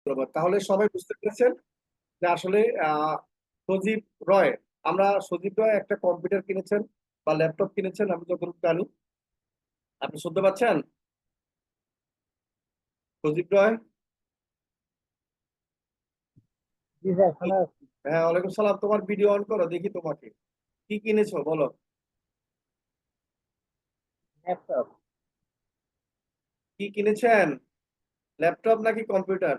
ধন্যবাদ। তাহলে সবাই বুঝতে পেরেছেন যে আসলে আহ সজীব রয়, সজীব রয় একটা কম্পিউটার কিনেছেন বা ল্যাপটপ কিনেছেন, আমি যতটুকু জানি। আপনি শুনতে পাচ্ছেন? সজীব রয়। জি স্যার, শোনা যাচ্ছে। হ্যাঁ, ওয়ালাইকুম সালাম। তোমার ভিডিও অন করো, দেখি তোমাকে। কি কিনেছো বলো। ল্যাপটপ। কি কিনেছেন? ল্যাপটপ নাকি কম্পিউটার?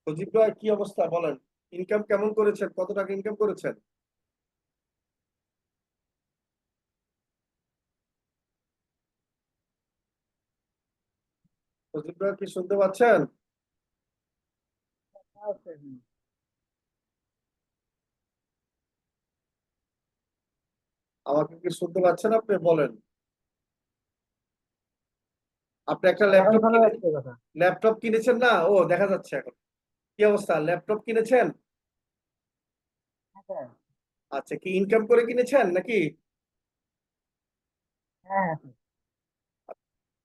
সজীব রয়, কি অবস্থা বলেন। ইনকাম কেমন করেছেন? কত টাকা ইনকাম করেছেন? সজীব রয়, কি শুনতে পাচ্ছেন? আমাকে কি শুনতে পাচ্ছেন আপনি? বলেন। আপনি একটা এখন ল্যাপটপ শোনা কিনে যাচ্ছে কথা। ল্যাপটপ কিনেছেন না? ও, দেখা যাচ্ছে এখন। কি অবস্থা, ল্যাপটপ কিনেছেন? হ্যাঁ স্যার। আচ্ছা, কি ইনকাম করে কিনেছেন নাকি? হ্যাঁ হ্যাঁ স্যার।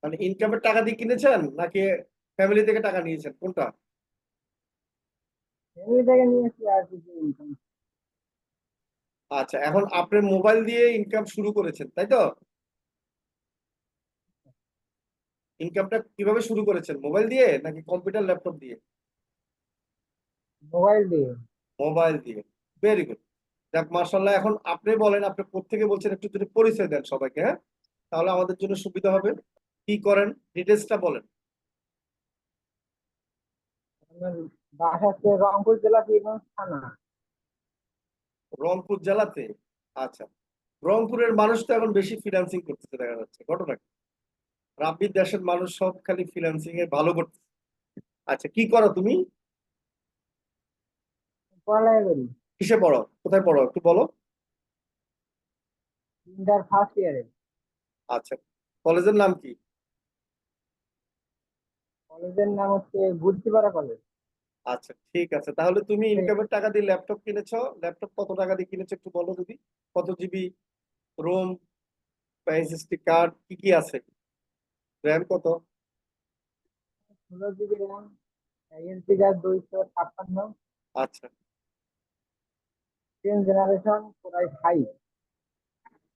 মানে ইনকামের টাকা দিয়ে কিনেছেন নাকি ফ্যামিলি থেকে টাকা নিয়েছেন, কোনটা? ফ্যামিলি থেকে নিয়েছি আর কিছু ইনকাম। আচ্ছা, এখন আপনি মোবাইল দিয়ে ইনকাম শুরু করেছেন, তাই তো? ইনকামটা কিভাবে শুরু করেছেন, মোবাইল দিয়ে নাকি কম্পিউটার ল্যাপটপ দিয়ে? মোবাইল দিয়ে। মোবাইল দিয়ে। Very good. যাক, মার্শাল্লাহ। এখন আপনি বলেন, আপনি কোত্থেকে বলছেন, একটু যদি পরিচয় দেন সবাইকে, হ্যাঁ, তাহলে আমাদের জন্য সুবিধা হবে। কি করেন, ডিটেলসটা বলেন। আমার বাসা হচ্ছে রংপুর জেলা পীরগঞ্জ থানা। রংপুর জেলাতে? আচ্ছা। রংপুরের মানুষ তো এখন বেশি ফ্রিল্যান্সিং করতেছে দেখা যাচ্ছে, ঘটনা কি? রাব্বির দেশের মানুষ সব খালি ফ্রিল্যান্সিং এ ভালো করতেছে। আচ্ছা, কি করো তুমি? পড়ালেখা করি। কিসে পড়ো, কোথায় পড়ো একটু বলো। ইন্টার ফার্স্ট ইয়ারে। আচ্ছা, কলেজের নাম কি? কলেজের নাম হচ্ছে গুলচিপাড়া কলেজ। আচ্ছা, ঠিক আছে। তাহলে তুমি ইনকামের টাকা দিয়ে ল্যাপটপ কিনেছো। ল্যাপটপ কত টাকা দিয়ে কিনেছো একটু বলো যদি। কত জিবি রোম বা এসএসডি কার্ড কি কি আছে? র্যাম কত? 16 জিবি র্যাম, এনসিআর 256, আচ্ছা 10 জেনারেশন, প্রায় 5।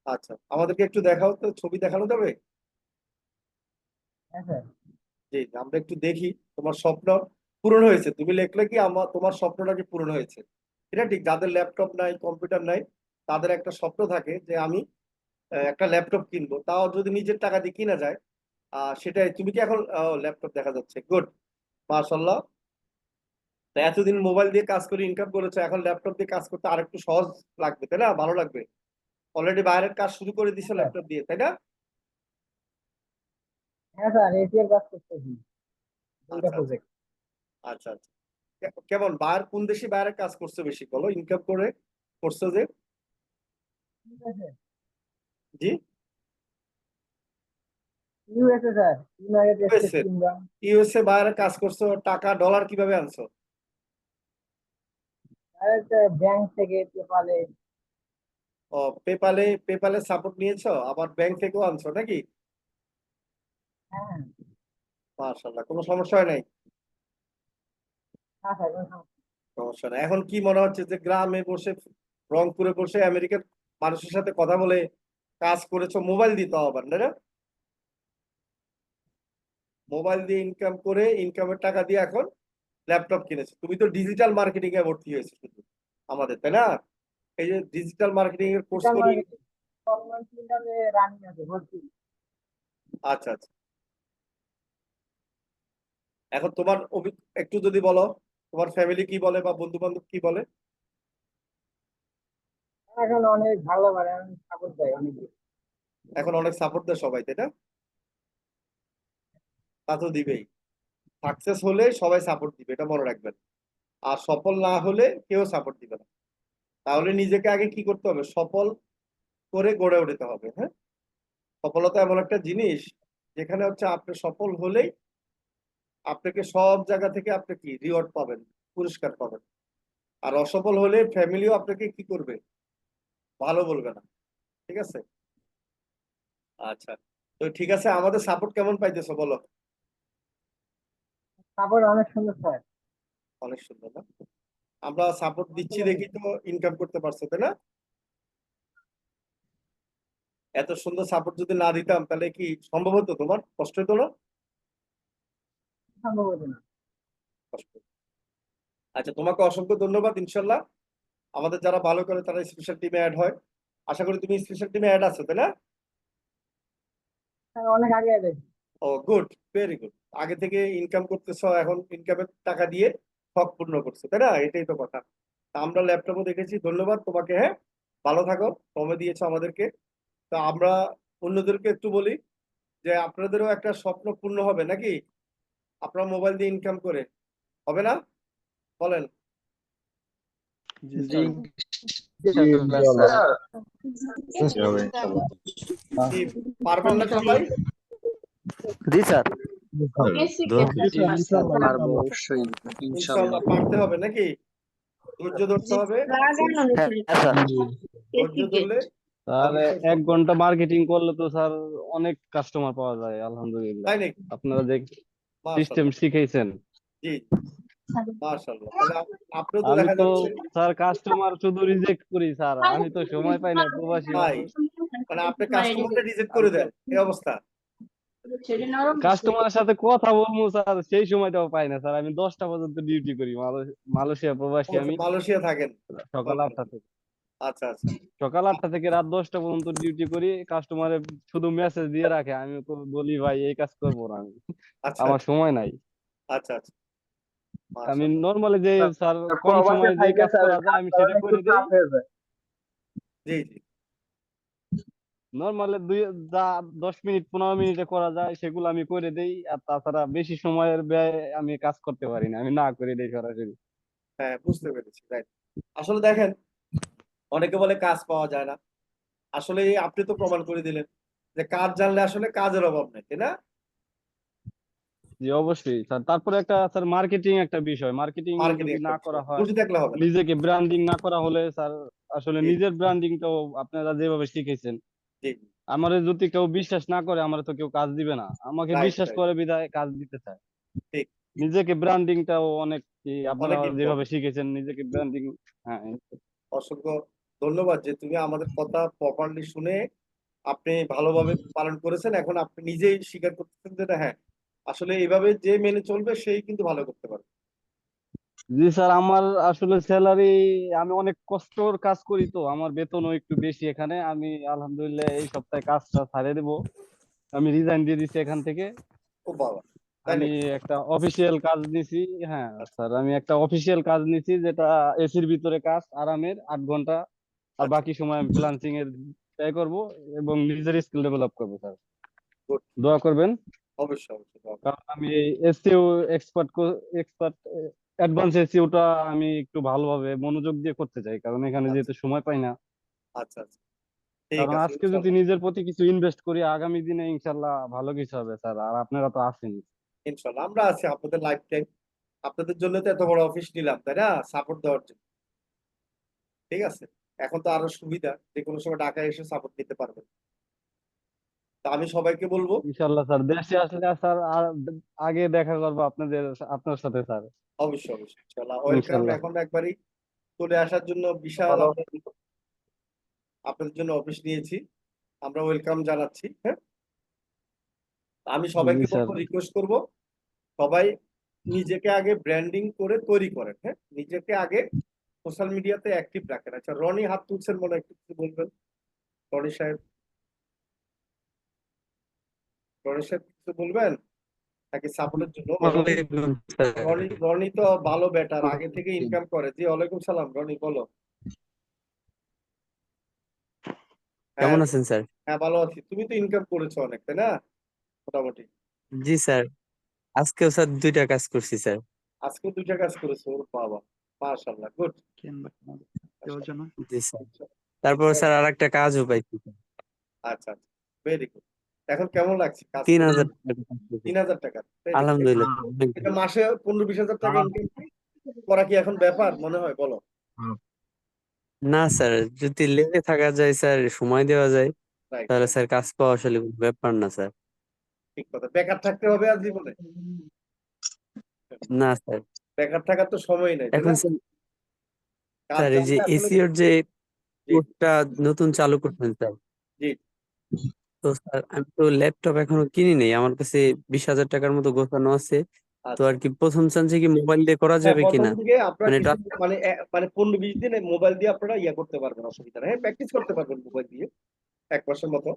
আচ্ছা, আমাদেরকে একটু দেখাও তো, ছবি দেখানো যাবে? হ্যাঁ স্যার। জি, আমরা একটু দেখি। তোমার স্বপ্ন পূরণ হয়েছে, তুমি লিখলে কি তোমার স্বপ্নটা কি পূরণ হয়েছে। এটা ঠিক, যাদের ল্যাপটপ নাই, কম্পিউটার নাই, তাদের একটা স্বপ্ন থাকে যে আমি একটা ল্যাপটপ কিনবো, তাও যদি নিজের টাকা দিয়ে কিনা যায়। সেটাই। তুমি কি এখন ল্যাপটপ দেখা যাচ্ছে, গুড, মাশাল্লাহ। তা এতদিন মোবাইল দিয়ে কাজ করে ইনকাম করেছো, এখন ল্যাপটপ দিয়ে কাজ করতে আরেকটু সহজ লাগবে, তাই না? ভালো লাগবে। অলরেডি বাইরের কাজ শুরু করে হ্যাঁ দিছো স্যার। ল্যাপটপ দিয়ে, তাই না? হ্যাঁ স্যার, এটিএর কাজ করতেছি। দুইটা আচ্ছা আচ্ছা। প্রজেক্ট। আচ্ছা আচ্ছা। কেমন, বাইরে কোন দেশে বাইরে কাজ করছো বেশি বলো, ইনকাম করে করছো যে? ঠিক আছে। জি। USA sir, United State USA? Kingdom. USA বাইরে কাজ করছো, টাকা ডলার কিভাবে আনছো? আর ব্যাংক থেকে পেপালে। ও, পেপালে। পেপালে সাপোর্ট নিয়েছো, আবার ব্যাংক থেকেও আনছো নাকি? হ্যাঁ। মাশাআল্লাহ, কোনো সমস্যা হয় নাই? হ্যাঁ স্যার, কোনো সমস্যা সমস্যা নাই। এখন কি মনে হচ্ছে যে গ্রামে বসে, রংপুরে বসে আমেরিকার মানুষের সাথে কথা বলে কাজ করেছো, মোবাইল দিতে আবার না? মোবাইল দিয়ে ইনকাম করে, ইনকামের টাকা দিয়ে এখন ল্যাপটপ কিনেছো। তুমি তো ডিজিটাল মার্কেটিং এ ভর্তি হয়েছে শুধু আমাদের, তাই না? এই যে ডিজিটাল মার্কেটিং এর কোর্স ডিজিটাল করি। মার্কেটিং গভর্নমেন্ট ফিল্ডে রানিং আছে, ভর্তি। আচ্ছা আচ্ছা। এখন তোমার একটু যদি বলো, তোমার ফ্যামিলি কি বলে বা বন্ধু বান্ধব কি বলে? এখন অনেক ভালো, মানে অনেক সাপোর্ট দেয় অনেক। এখন অনেক সাপোর্ট দেয় সবাই, তাই না? তা তো দিবেই। সাকসেস হলে সবাই সাপোর্ট দিবে, এটা মনে রাখবেন। আর সফল না হলে কেউ সাপোর্ট দিবে না। তাহলে নিজেকে আগে কি করতে হবে, সফল করে গড়ে উঠতে হবে, হ্যাঁ। সফলতা এমন একটা জিনিস যেখানে হচ্ছে আপনি সফল হলেই আপনাকে সব জায়গা থেকে আপনি কি রিওয়ার্ড পাবেন, পুরস্কার পাবেন। আর অসফল হলে ফ্যামিলিও আপনাকে কি করবে, ভালো বলবে না। ঠিক আছে। আচ্ছা, তো ঠিক আছে, আমাদের সাপোর্ট কেমন পাইতেছো বলো? তারপর অনেক সুন্দর স্যার। অনেক সুন্দর না? আমরা সাপোর্ট দিচ্ছি দেখি তো ইনকাম করতে পারছো, তাই না? এত সুন্দর সাপোর্ট যদি না দিতাম তাহলে কি সম্ভব হতো? তোমার কষ্ট হতো না? সম্ভব হতো না। কষ্ট হতো। আচ্ছা, তোমাকে অসংখ্য ধন্যবাদ। ইনশাল্লাহ আমাদের যারা ভালো করে তারা স্পেশাল টিমে অ্যাড হয়। আশা করি তুমি স্পেশাল টিমে অ্যাড আছো, তাই না? স্যার অনেক আগে আগে। ও গুড, ভেরি গুড। আগে থেকে ইনকাম করতেছো, এখন ইনকামের টাকা দিয়ে শখ পূর্ণ করছো, তাই না? এটাই তো কথা। তা আমরা ল্যাপটপও দেখেছি, ধন্যবাদ তোমাকে। হ্যাঁ, ভালো থাকো, সময় দিয়েছো আমাদেরকে। তা আমরা অন্যদেরকে একটু বলি যে আপনাদেরও একটা স্বপ্ন পূর্ণ হবে নাকি? আপনারা মোবাইল দিয়ে ইনকাম করে, হবে না? বলেন। জি জি স্যার। ইনশাআল্লাহ স্যার। জি হবে ইনশাল্লাহ। কি পারবেন না সবাই? জি স্যার। দোয়া জি করি। স্যার, পারবো অবশ্যই ইনশাল্লাহ ইনশাআল্লাহ। পারতে হবে নাকি? ধৈর্য ধরতে হবে। হ্যাঁ স্যার। ধৈর্য ধরলে স্যার অবশ্যই 1 ঘন্টা মার্কেটিং করলে তো স্যার অনেক কাস্টমার পাওয়া যায় আলহামদুলিল্লাহ। তাই নাকি? আপনারা যে সিস্টেম মাশাল্লাহ। শিখাইছেন, জি, মাশাল্লাহ। তাহলে আপনিও তো আমি দেখা তো যাচ্ছে স্যার কাস্টমার শুধু রিজেক্ট করি স্যার, আমি তো সময় পাই না, প্রবাসী তাই, মানুষ। মানে আপনি কাস্টমারকে রিজেক্ট আমি করে তো দেন, এই অবস্থা? কাস্টমারের সাথে কথা বলবো স্যার, সেই সময়টাও পাই না স্যার। আমি 10টা পর্যন্ত ডিউটি করি, মালয়েশিয়া প্রবাসী ও, আমি। মালয়েশিয়া থাকেন? সকাল 8টা থেকে আচ্ছা আচ্ছা। রাত 10টা পর্যন্ত ডিউটি করি। কাস্টমারে শুধু মেসেজ দিয়ে রাখে, আমি তো বলি ভাই এই কাজ করবো না আমি, আচ্ছা আমার সময় নাই। আচ্ছা আচ্ছা। আমি মাশাল্লাহ। নর্মালি যে স্যার কম প্রবাসে সময়ে যে থাইকা কাজ স্যার করা যায় কাজ আমি করা সেটা একটু করে দেই। চাপ হয়ে যায়। জি জি। নর্মালি যা 10 মিনিট 15 মিনিটে করা যায় সেগুলো আমি করে দেই। আর তাছাড়া বেশি সময়ের ব্যয় আমি কাজ করতে পারি না, আমি না করে দেই সরাসরি। হ্যাঁ, বুঝতে পেরেছি, রাইট। আসলে দেখেন, অনেকে বলে কাজ পাওয়া যায় না। আসলে আপনি তো প্রমাণ করে দিলেন যে কাজ জানলে আসলে কাজের অভাব নেই, তাই না? জি অবশ্যই স্যার। তারপরে একটা স্যার মার্কেটিং একটা বিষয়, মার্কেটিং মার্কেটিং যদি একটা না করা বিষয়, হয়, বুঝে থাকলে হবে না। নিজেকে ব্র্যান্ডিং না করা হলে স্যার, আসলে জি নিজের ব্র্যান্ডিংটাও আপনারা যেভাবে শিখেছেন, জি। আমারে যদি কেউ বিশ্বাস না করে, আমার তো কেউ কাজ দিবে না। আমাকে রাইট বিশ্বাস রাইট। করে বিধায় কাজ দিতে চায়। ঠিক। নিজেকে ব্র্যান্ডিংটাও অনেক আপনারা অনেক যেভাবে ইম্পর্টেন্ট। শিখেছেন নিজেকে ব্র্যান্ডিং। হ্যাঁ অসংখ্য ধন্যবাদ যে তুমি আমাদের কথা প্রপারলি শুনে আপনি ভালোভাবে পালন করেছেন। এখন আপনি নিজেই স্বীকার করতেছেন যে না, হ্যাঁ, আসলে এইভাবে যে মেনে চলবে সেই কিন্তু ভালো করতে পারবে। জি স্যার। আমার আসলে স্যালারি, আমি অনেক কষ্টর কাজ করি তো আমার বেতনও একটু বেশি এখানে। আমি আলহামদুলিল্লাহ এই সপ্তাহে কাজটা ছাড়িয়ে দেবো, আমি রিজাইন দিয়ে দিচ্ছি এখান থেকে। ও বাবা, তাই আমি নাকি? একটা অফিসিয়াল কাজ নিছি। হ্যাঁ আচ্ছা স্যার, আমি একটা অফিসিয়াল কাজ নিছি, যেটা এসির ভিতরে কাজ, আরামের 8 ঘন্টা। আর আচ্ছা। বাকি সময় আমি ফ্রিল্যান্সিং এর ট্রাই করবো এবং নিজের স্কিল ডেভেলপ করবো স্যার। গুড। দোয়া করবেন, অবশ্যই অবশ্যই দরকার। কারণ আমি এসইও এক্সপার্ট এক্সপার্ট অ্যাডভান্স এসইওটা আমি একটু ভালোভাবে মনোযোগ দিয়ে করতে চাই, কারণ এখানে আচ্ছা যেহেতু সময় পাই না। আচ্ছা আচ্ছা। ঠিক কারণ আছে, আজকে যদি ইনশাল্লাহ। নিজের প্রতি কিছু ইনভেস্ট করি, আগামী দিনে ইনশাল্লাহ ভালো কিছু হবে স্যার। আর আপনারা তো আছেন। ইনশাল্লাহ আমরা আছি আপনাদের লাইফ টাইম। আপনাদের জন্য তো এত বড় অফিস নিলাম, তাই না? সাপোর্ট দেওয়ার জন্য। ঠিক আছে। এখন তো আরো সুবিধা, যে কোনো সময় ঢাকায় এসে সাপোর্ট নিতে পারবেন। তা আমি সবাইকে বলবো। ইনশাল্লাহ স্যার, দেশে আসলে স্যার আর আগে দেখা করবো আপনার সাথে স্যার। অবশ্যই অবশ্যই, ইনশাল্লাহ ওয়েলকাম। ইনশাল্লাহ। এখন একবারই চলে আসার জন্য বিশাল ভালো। আমরা আপনাদের জন্য অফিস নিয়েছি, আমরা ওয়েলকাম জানাচ্ছি। হ্যাঁ, আমি জি সবাইকে স্যার। বলবো, রিকোয়েস্ট করব, সবাই নিজেকে আগে ব্র্যান্ডিং করে তৈরি করেন। হ্যাঁ, নিজেকে আগে সোশ্যাল মিডিয়াতে অ্যাক্টিভ রাখেন। আচ্ছা, রনি হাত তুলছেন, মনে হয় একটু কিছু বলবেন। রনি সাহেব, রনি সাহেব কিছু বলবেন নাকি সাপোর্টের জন্য? রনি, ওয়ালাইকুম স্যার। রনি রনি তো ভালো ব্যাটার, আগে থেকে ইনকাম করে। জি ওয়ালাইকুম সালাম, রনি বলো। হ্যাঁ কেমন আছেন স্যার? হ্যাঁ, ভালো আছি। তুমি তো ইনকাম করেছো অনেক, তাই না? মোটামুটি। জি স্যার, আজকেও স্যার 2টা কাজ করছি স্যার। আজকে দুইটা কাজ করেছো, ওর বাবা, মাশাআল্লাহ, গুড। কেউ যেন। জি স্যার। তারপর স্যার আরেকটা কাজও পাইছি স্যার। আচ্ছা আচ্ছা, ভেরি গুড। এখন কেমন লাগছে কাজ তিন করে? হাজার টাকা কাজ করছি। 3,000 টাকা, তাই নাকি? আলহামদুলিল্লাহ অনেক এটা ভালো। মাসে 15-20 হাজার টাকা ইনকাম করা কি এখন ব্যাপার মনে হয়, বলো? না স্যার, যদি লেগে থাকা যায় স্যার, সময় দেওয়া যায়। রাইট তাহলে রাইট, স্যার কাজ পাওয়া আসলে কোনো ব্যাপার না স্যার। ঠিক কথা। বেকার থাকতে হবে আর জীবনে? না স্যার, বেকার থাকার তো সময় নাই, তাই এখন না? স্যার, কাজ স্যার এই যে জানলে আসলে। এসিওর যে জি কোর্সটা নতুন চালু করছেন স্যার, জি। তো স্যার আমি তো ল্যাপটপ এখনো কিনি নাই, আমার কাছে 20,000 টাকার মতো গোছানো আছে। তো আচ্ছা। আর কি প্রথম চান্সে কি মোবাইল দিয়ে করা হ্যাঁ, যাবে প্রথম কিনা? দিকে আপনারা মানে এটা কিছু মানে 15-20 দিন মোবাইল দিয়ে আপনারা করতে পারবেন, অসুবিধা নেই। হ্যাঁ, প্র্যাকটিস করতে পারবেন মোবাইল দিয়ে 1 মাসের মতো।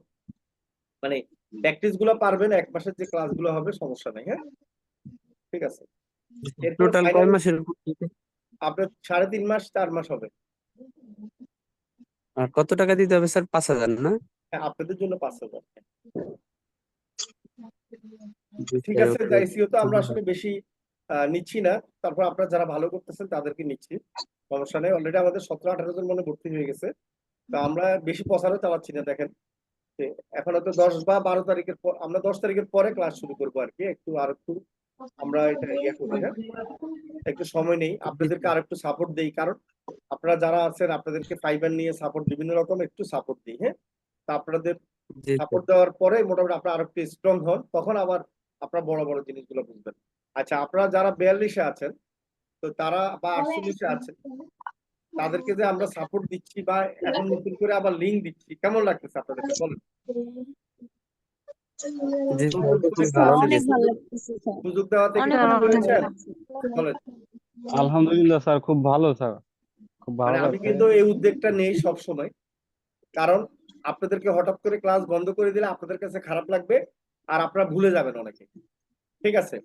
মানে প্র্যাকটিস গুলো পারবেন, 1 মাসের যে ক্লাস গুলো হবে সমস্যা নেই। হ্যাঁ, ঠিক আছে। এরপর টোটাল ফাইনাল কয় মাসের উপর দিতে? আপনার 3.5 মাস 4 মাস হবে। আর কত টাকা দিতে হবে স্যার? 5,000 না? হ্যাঁ, আপনাদের জন্য 5,000। জি ঠিক স্যার, আছে, ওকে। আইসিও তো আমরা আসলে বেশি নিচ্ছি না। তারপর আপনারা যারা ভালো করতেছেন তাদেরকে নিচ্ছি, সমস্যা নেই। অলরেডি আমাদের 17-18 জন মনে ভর্তি হয়ে গেছে। তো আমরা বেশি প্রচারও চালাচ্ছি না, দেখেন। যে এখন হয়তো 10 বা 12 তারিখের পর, আমরা 10 তারিখের পরে ক্লাস শুরু করবো আর কি। আর একটু আমরা এটা করি। হ্যাঁ, একটু সময় নেই, জি আপনাদেরকে স্যার, আর একটু সাপোর্ট দেই, কারণ আপনারা যারা আছেন আপনাদেরকে ফাইবার নিয়ে সাপোর্ট বিভিন্ন রকম একটু সাপোর্ট দিই। হ্যাঁ, তা আপনাদের জি স্যার। সাপোর্ট দেওয়ার পরে মোটামুটি আপনারা আরো একটু স্ট্রং হন, তখন আবার আপনারা বড় বড় জিনিসগুলো বুঝবেন। আচ্ছা, আপনারা যারা 42-এ আছেন, তো তারা বা 48-এ আছেন, তাদেরকে যে আমরা সাপোর্ট দিচ্ছি বা এখন নতুন করে আবার লিঙ্ক দিচ্ছি, কেমন লাগতেছে আপনাদেরকে বলেন? জি স্যার, নতুন এটা করে খুব ভালো ক্লাসে অনেক ভালো লেগেছে। লাগতেছে স্যার, সুযোগ দেওয়াতে কি অনেক খুশি অনেক হয়েছেন? ধন্যবাদ। বলেন। আলহামদুলিল্লাহ স্যার, খুব ভালো স্যার, খুব ভালো মানে আমি লাগছে। কিন্তু এই উদ্যোগটা নেই সব সময়, কারণ আপনাদেরকে হঠাৎ করে ক্লাস বন্ধ করে দিলে আপনাদের কাছে খারাপ লাগবে, আর আপনারা ভুলে যাবেন অনেকে। ঠিক আছে,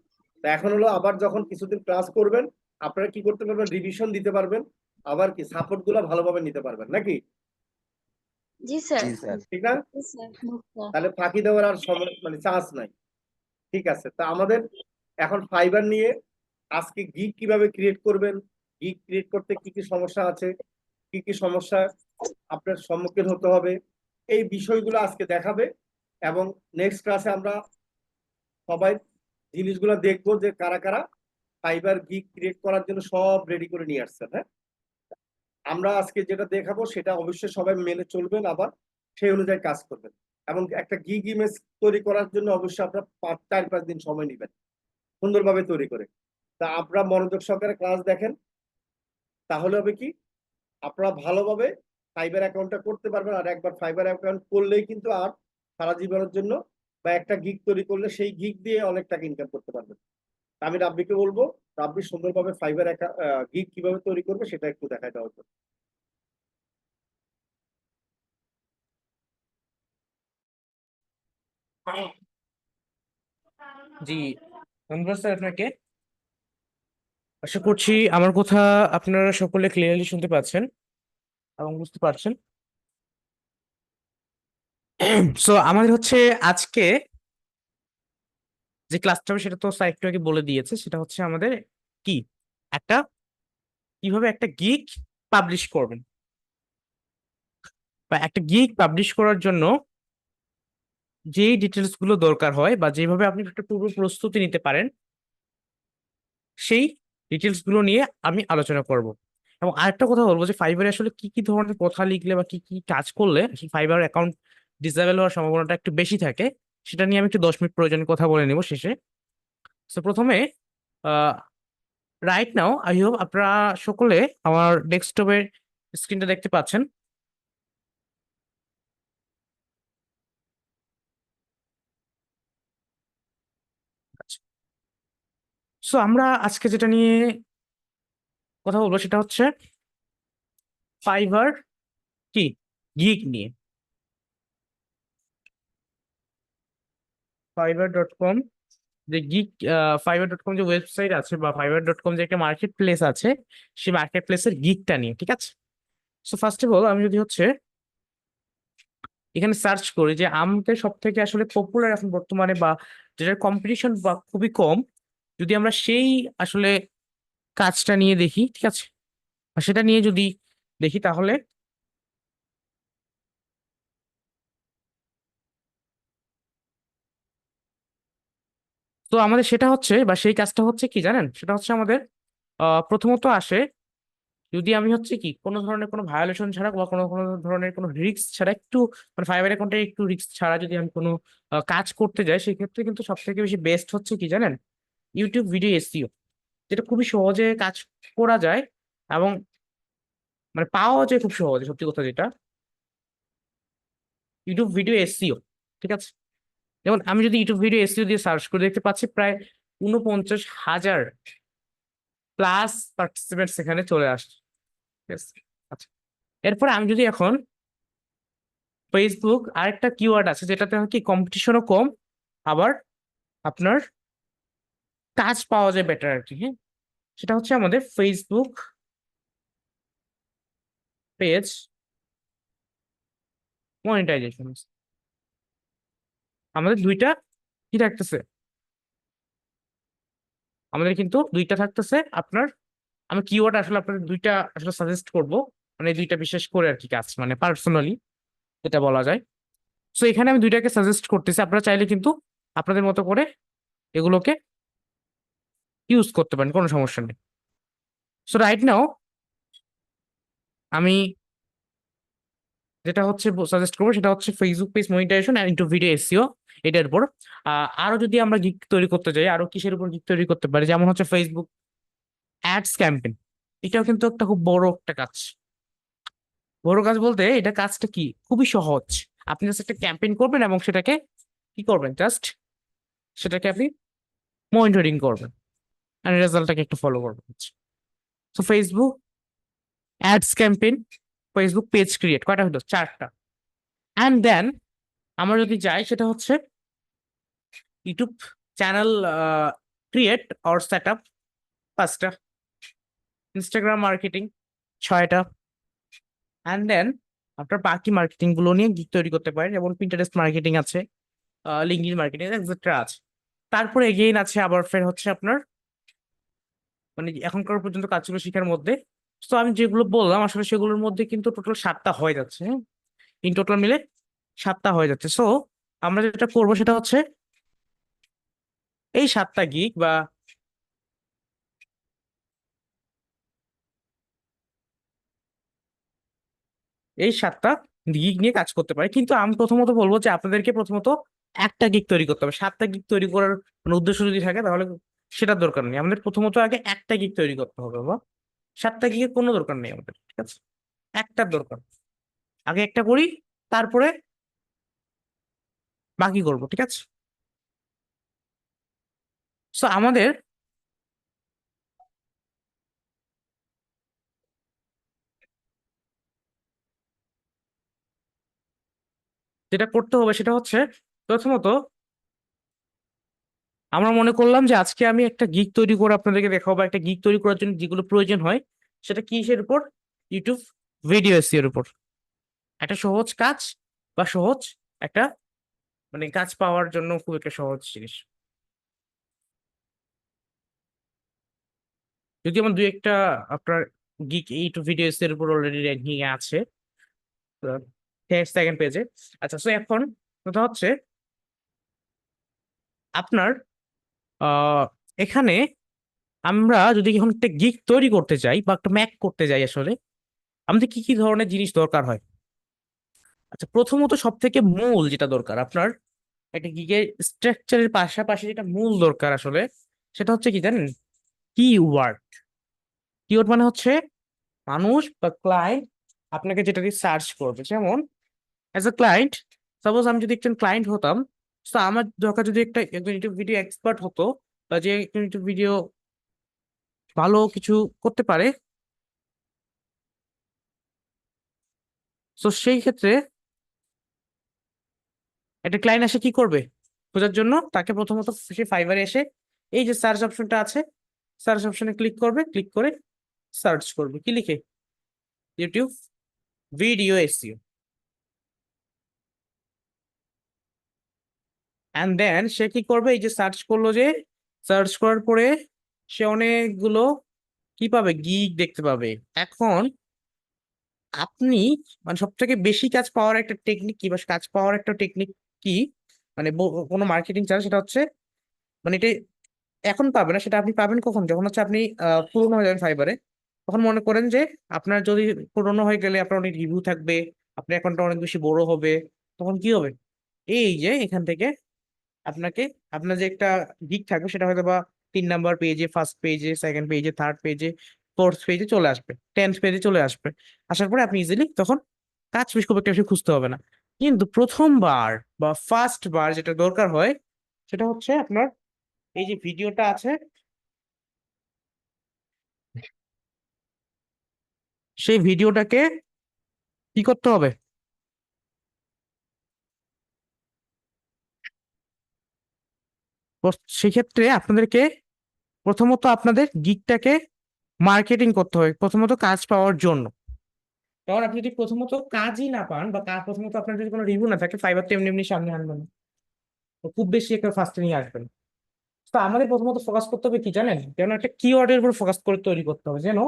তো এখন হলো আবার যখন কিছুদিন ক্লাস করবেন, আপনারা কি করতে পারবেন, রিভিশন দিতে পারবেন, আবার কি সাপোর্ট গুলা ভালোভাবে নিতে পারবেন, নাকি? জি স্যার। জি স্যার। ঠিক না? জি স্যার। তাহলে ফাঁকি দেওয়ার আর সময় চান্স নাই। ঠিক আছে, তা আমাদের এখন ফাইবার নিয়ে আজকে গিগ কিভাবে ক্রিয়েট করবেন, গিগ ক্রিয়েট করতে কি কি সমস্যা আছে, কি কি সমস্যা আপনার সম্মুখীন হতে হবে, এই বিষয়গুলো আজকে দেখাবে। এবং নেক্সট ক্লাসে আমরা সবাই জিনিসগুলো দেখবো যে কারা কারা ফাইবার গিগ ক্রিয়েট করার জন্য সব রেডি করে নিয়ে আসছেন। হ্যাঁ, আমরা আজকে যেটা দেখাবো সেটা অবশ্যই সবাই মেনে চলবেন, আবার সেই অনুযায়ী কাজ করবেন। এবং একটা গিগ ইমেজ তৈরি করার জন্য অবশ্যই আপনার 4-5 দিন সময় নেবেন সুন্দরভাবে তৈরি করে। তা আপনারা মনোযোগ সহকারে ক্লাস দেখেন, তাহলে হবে কি, আপনারা ভালোভাবে ফাইবার অ্যাকাউন্টটা করতে পারবেন। আর একবার ফাইবার অ্যাকাউন্ট করলেই কিন্তু আর সারা জীবনের জন্য, বা একটা গিগ তৈরি করলে সেই গিগ দিয়ে অনেক টাকা ইনকাম করতে পারবেন। আমি রাব্বিকে বলবো, রাব্বি সুন্দরভাবে ফাইবার গিগ কিভাবে তৈরি করবে সেটা একটু দেখায় দেওয়ার জন্য। জি, ধন্যবাদ স্যার আপনাকে। আশা করছি আমার কথা আপনারা সকলে ক্লিয়ারলি শুনতে পাচ্ছেন এবং বুঝতে পারছেন। সো আমাদের হচ্ছে আজকে যে ক্লাসটা হবে সেটা তো স্যার একটু আগে বলে দিয়েছে, সেটা হচ্ছে আমাদের কি একটা কিভাবে একটা গিগ পাবলিশ করবেন, বা একটা গিগ পাবলিশ করার জন্য যেই ডিটেলস গুলো দরকার হয় বা যেভাবে আপনি একটা পূর্ব প্রস্তুতি নিতে পারেন, সেই ডিটেলস গুলো নিয়ে আমি আলোচনা করব। এবং আরেকটা কথা বলবো যে ফাইবারে আসলে কি কি ধরনের কথা লিখলে বা কি কি কাজ করলে ফাইবার অ্যাকাউন্ট ডিসেবল হওয়ার সম্ভাবনাটা একটু বেশি থাকে, সেটা নিয়ে আমি একটু 10 মিনিট প্রয়োজনীয় কথা বলে নিব শেষে। তো প্রথমে, রাইট নাও আই হোপ আপনারা সকলে আমার ডেস্কটপের স্ক্রিনটা দেখতে পাচ্ছেন। সো আমরা আজকে যেটা নিয়ে কথা বলবো সেটা হচ্ছে ফাইবার কি গিগ নিয়ে। fiverr.com যে গিগ, fiverr.com যে ওয়েবসাইট আছে বা fiverr.com যে একটা মার্কেট প্লেস আছে, সেই মার্কেট প্লেসের গিগটা নিয়ে, ঠিক আছে? সো ফার্স্ট অফ অল আমি যদি হচ্ছে এখানে সার্চ করি যে আমাদের সব থেকে আসলে পপুলার এখন বর্তমানে বা যেটার কম্পিটিশন বা খুবই কম, যদি আমরা সেই আসলে কাজটা নিয়ে দেখি, ঠিক আছে, বা সেটা নিয়ে যদি দেখি তাহলে তো আমাদের সেটা হচ্ছে বা সেই কাজটা হচ্ছে কি জানেন, সেটা হচ্ছে আমাদের প্রথমত আসে যদি আমি হচ্ছে কি কোনো ধরনের কোনো ভায়োলেশন ছাড়া বা কোনো কোনো ধরনের কোনো রিস্ক ছাড়া একটু মানে ফাইবার অ্যাকাউন্টে একটু রিস্ক ছাড়া যদি আমি কোনো কাজ করতে যাই সেক্ষেত্রে কিন্তু সব থেকে বেশি বেস্ট হচ্ছে কি জানেন, ইউটিউব ভিডিও এসইও, যেটা খুবই সহজে কাজ করা যায় এবং মানে পাওয়া যায় খুব সহজে, সত্যি কথা যেটা ইউটিউব ভিডিও এসইও। ঠিক আছে, যেমন আমি যদি ইউটিউব ভিডিও এসইও দিয়ে সার্চ করে দেখতে পাচ্ছি প্রায় 49,000 প্লাস পার্টিসিপেন্টস এখানে চলে আসছে। ঠিক আছে, আচ্ছা এরপরে আমি যদি এখন ফেসবুক, আরেকটা কিওয়ার্ড আছে যেটাতে হয় কি কম্পিটিশনও কম, আবার আপনার কাজ পাওয়া যায় বেটার আর কি। হ্যাঁ, সেটা হচ্ছে আমাদের ফেসবুক পেজ মনিটাইজেশন। আমাদের দুইটা কি থাকতেছে, আমাদের কিন্তু দুইটা থাকতেছে আপনার। আমি কিওয়ার্ড আসলে আপনাদের দুইটা আসলে সাজেস্ট করব, মানে এই দুইটা বিশেষ করে আর কি কাজ মানে পার্সোনালি এটা বলা যায়। সো এখানে আমি দুইটাকে সাজেস্ট করতেছি, আপনারা চাইলে কিন্তু আপনাদের মতো করে এগুলোকে ইউজ করতে পারেন, কোনো সমস্যা নেই। সো রাইট নাও আমি যেটা হচ্ছে সাজেস্ট করবো সেটা হচ্ছে Facebook page monetization and into video SEO, এটার উপর। আরো যদি আমরা গিগ তৈরি করতে যাই, আরো কিসের উপর গিগ তৈরি করতে পারি, যেমন হচ্ছে ফেসবুক অ্যাডস ক্যাম্পেইন। এটাও কিন্তু একটা খুব বড় একটা কাজ। বড় কাজ বলতে এটা কাজটা কি খুবই সহজ। আপনি জাস্ট একটা ক্যাম্পেইন করবেন এবং সেটাকে কি করবেন, জাস্ট সেটাকে আপনি মনিটরিং করবেন আর রেজাল্টটাকে একটু ফলো করবেন। তো Facebook ads campaign, Facebook page create, কয়টা হলো, 4টা। অ্যান্ড দেন আমরা যদি যাই সেটা হচ্ছে YouTube channel create or set up, 5টা। ইনস্টাগ্রাম মার্কেটিং, 6টা। অ্যান্ড দেন আপনার বাকি মার্কেটিং গুলো নিয়ে গিগ তৈরি করতে পারেন, যেমন পিন্টারেস্ট মার্কেটিং আছে, লিঙ্কডইন মার্কেটিং এক্সেট্রা আছে। তারপরে এগেইন আছে আবার ফের হচ্ছে আপনার মানে এখনকার পর্যন্ত কাজগুলো শেখার মধ্যে। তো আমি যেগুলো বললাম আসলে সেগুলোর মধ্যে কিন্তু টোটাল 7টা হয়ে যাচ্ছে। হ্যাঁ, ইন টোটাল মিলে 7টা হয়ে যাচ্ছে। সো আমরা যেটা করবো সেটা হচ্ছে এই 7টা গিগ বা এই 7টা গিগ নিয়ে কাজ করতে পারি, কিন্তু আমি প্রথমত বলবো যে আপনাদেরকে প্রথমত একটা গিগ তৈরি করতে হবে। 7টা গিগ তৈরি করার মানে উদ্দেশ্য যদি থাকে তাহলে সেটার দরকার নেই। আমাদের প্রথমত আগে একটা গিগ তৈরি করতে হবে, বা 7টা গিগের কোনো দরকার নেই আমাদের। ঠিক আছে, একটার দরকার, আগে একটা করি তারপরে বাকি করবো। ঠিক আছে, সো আমাদের যেটা করতে হবে সেটা হচ্ছে প্রথমত আমরা মনে করলাম যে আজকে আমি একটা গিগ তৈরি করে আপনাদেরকে দেখাবো, বা একটা গিগ তৈরি করার জন্য যেগুলো প্রয়োজন হয় সেটা কিসের উপর, ইউটিউব ভিডিও এসইও এর উপর। একটা সহজ কাজ বা সহজ একটা মানে কাজ পাওয়ার জন্য খুব একটা সহজ জিনিস। যদি আমার দুই একটা আপনার গিগ ইউটিউব ভিডিও এর উপর অলরেডি র্যাঙ্কিং এ আছে, সেকেন্ড পেজে। আচ্ছা, সো এখন কথা হচ্ছে আপনার আহ এখানে আমরা যদি এখন একটা গিগ তৈরি করতে চাই বা একটা ম্যাক করতে যাই, আসলে আমাদের কি কি ধরনের জিনিস দরকার হয়। আচ্ছা, প্রথমত সব থেকে মূল যেটা দরকার আপনার একটা গিগের স্ট্রাকচারের পাশাপাশি যেটা মূল দরকার আসলে সেটা হচ্ছে কি জানেন, কিওয়ার্ড। কিওয়ার্ড মানে হচ্ছে মানুষ বা ক্লায়েন্ট আপনাকে যেটা দিয়ে সার্চ করবে। যেমন অ্যাজ এ ক্লায়েন্ট, সাপোজ আমি যদি একজন ক্লায়েন্ট হতাম, তো আমার দরকার যদি একজন ইউটিউব ভিডিও এক্সপার্ট হতো বা যে একজন ইউটিউব ভিডিও ভালো কিছু করতে পারে, তো সেই ক্ষেত্রে একটা ক্লায়েন্ট এসে কি করবে, খোঁজার জন্য তাকে প্রথমত সে ফাইবারে এসে এই যে সার্চ অপশনটা আছে, সার্চ অপশনে ক্লিক করবে, ক্লিক করে সার্চ করবে কি লিখে, YouTube video SEO. And then সে কি করবে, এই যে সার্চ করলো, যে সার্চ করার পরে সে অনেকগুলো কি পাবে, গিগ দেখতে পাবে। এখন আপনি মানে সব থেকে বেশি কাজ পাওয়ার একটা টেকনিক কি, বা কাজ পাওয়ার একটা টেকনিক কি, মানে কোনো মার্কেটিং ছাড়া, সেটা হচ্ছে মানে এটা এখন পাবে না, সেটা আপনি পাবেন কখন, যখন হচ্ছে আপনি পুরনো হয়ে যাবেন ফাইবারে, তখন মনে করেন যে আপনার যদি পুরোনো হয়ে গেলে আপনার অনেক রিভিউ থাকবে, আপনার অ্যাকাউন্টটা অনেক বেশি বড় হবে, তখন কি হবে, এই যে এখান থেকে আপনাকে আপনার যে একটা গিগ থাকবে সেটা হয়তো বা 3 নাম্বার পেজে, ফার্স্ট পেজে, সেকেন্ড পেজে, থার্ড পেজে, ফোর্থ পেজে চলে আসবে, 10th পেজে চলে আসবে। আসার পরে আপনি ইজিলি তখন কাজ বেশ খুব একটা বেশি খুঁজতে হবে না। কিন্তু প্রথমবার বা ফার্স্ট বার যেটা দরকার হয় সেটা হচ্ছে আপনার এই যে ভিডিওটা আছে, সেই ভিডিওটাকে কি করতে হবে, সেক্ষেত্রে আপনাদেরকে প্রথমত আপনাদের গিগটাকে মার্কেটিং করতে হবে প্রথমত কাজ পাওয়ার জন্য। কারণ আপনি যদি প্রথমত কাজই না পান বা প্রথমত আপনার যদি কোনো রিভিউ না থাকে, ফাইবার তো এমনি এমনি সামনে আনবেন না, তো খুব বেশি একটা ফার্স্টে নিয়ে আসবেন। তো আমাদের প্রথমত ফোকাস করতে হবে কি জানেন, যেন একটা কিওয়ার্ডের উপর ফোকাস করে তৈরি করতে হবে, যেন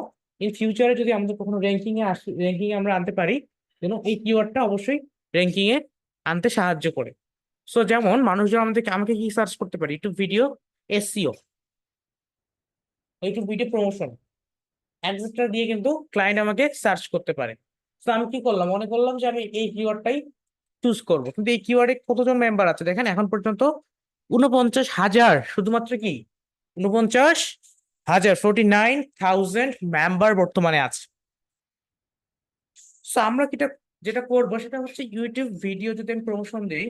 ইন ফিউচারে যদি আমাদের কখনো র্যাঙ্কিং এ আমরা আনতে পারি, যেন এই কিওয়ার্ডটা অবশ্যই র্যাঙ্কিং এ আনতে সাহায্য করে। সো যেমন মানুষজন আমাকে কি সার্চ করতে পারে, YouTube video SEO, YouTube video promotion, etcetera দিয়ে কিন্তু ক্লায়েন্ট আমাকে সার্চ করতে পারে। তো আমি কি করলাম, মনে করলাম যে আমি এই কিওয়ার্ডটাই চুজ করবো, কিন্তু এই কিওয়ার্ডে কতজন মেম্বার আছে দেখেন, এখন পর্যন্ত 49,000, শুধুমাত্র কি 49,000, 49,000 মেম্বার বর্তমানে আছে। তো আমরা যেটা করবো সেটা হচ্ছে ইউটিউব ভিডিও যদি আমি প্রমোশন দিই,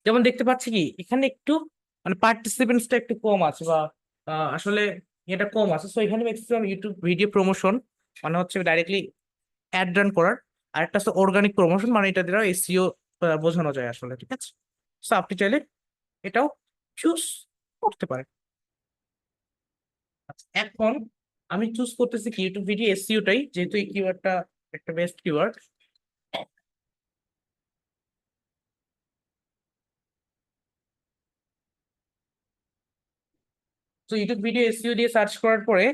যেমন দেখতে পাচ্ছি কি এখানে একটু মানে পার্টিসিপেন্টসটা একটু কম আছে, বা আসলে এটা কম আছে। সো এখানে ম্যাক্সিমাম ইউটিউব ভিডিও প্রমোশন মানে হচ্ছে ডাইরেক্টলি অ্যাড রান করার, আর একটা হচ্ছে অর্গানিক প্রমোশন, মানে এটা দ্বারা এসইও বোঝানো যায় আসলে, ঠিক আছে। সো আপনি চাইলে এটাও চুজ করতে পারেন। আচ্ছা, এখন আমি চুজ করতেছি কি ইউটিউব ভিডিও এসইওটাই, যেহেতু এই কিওয়ার্ডটা একটা বেস্ট কিওয়ার্ড। তো ইউটিউব ভিডিও এসইও দিয়ে সার্চ করার পরে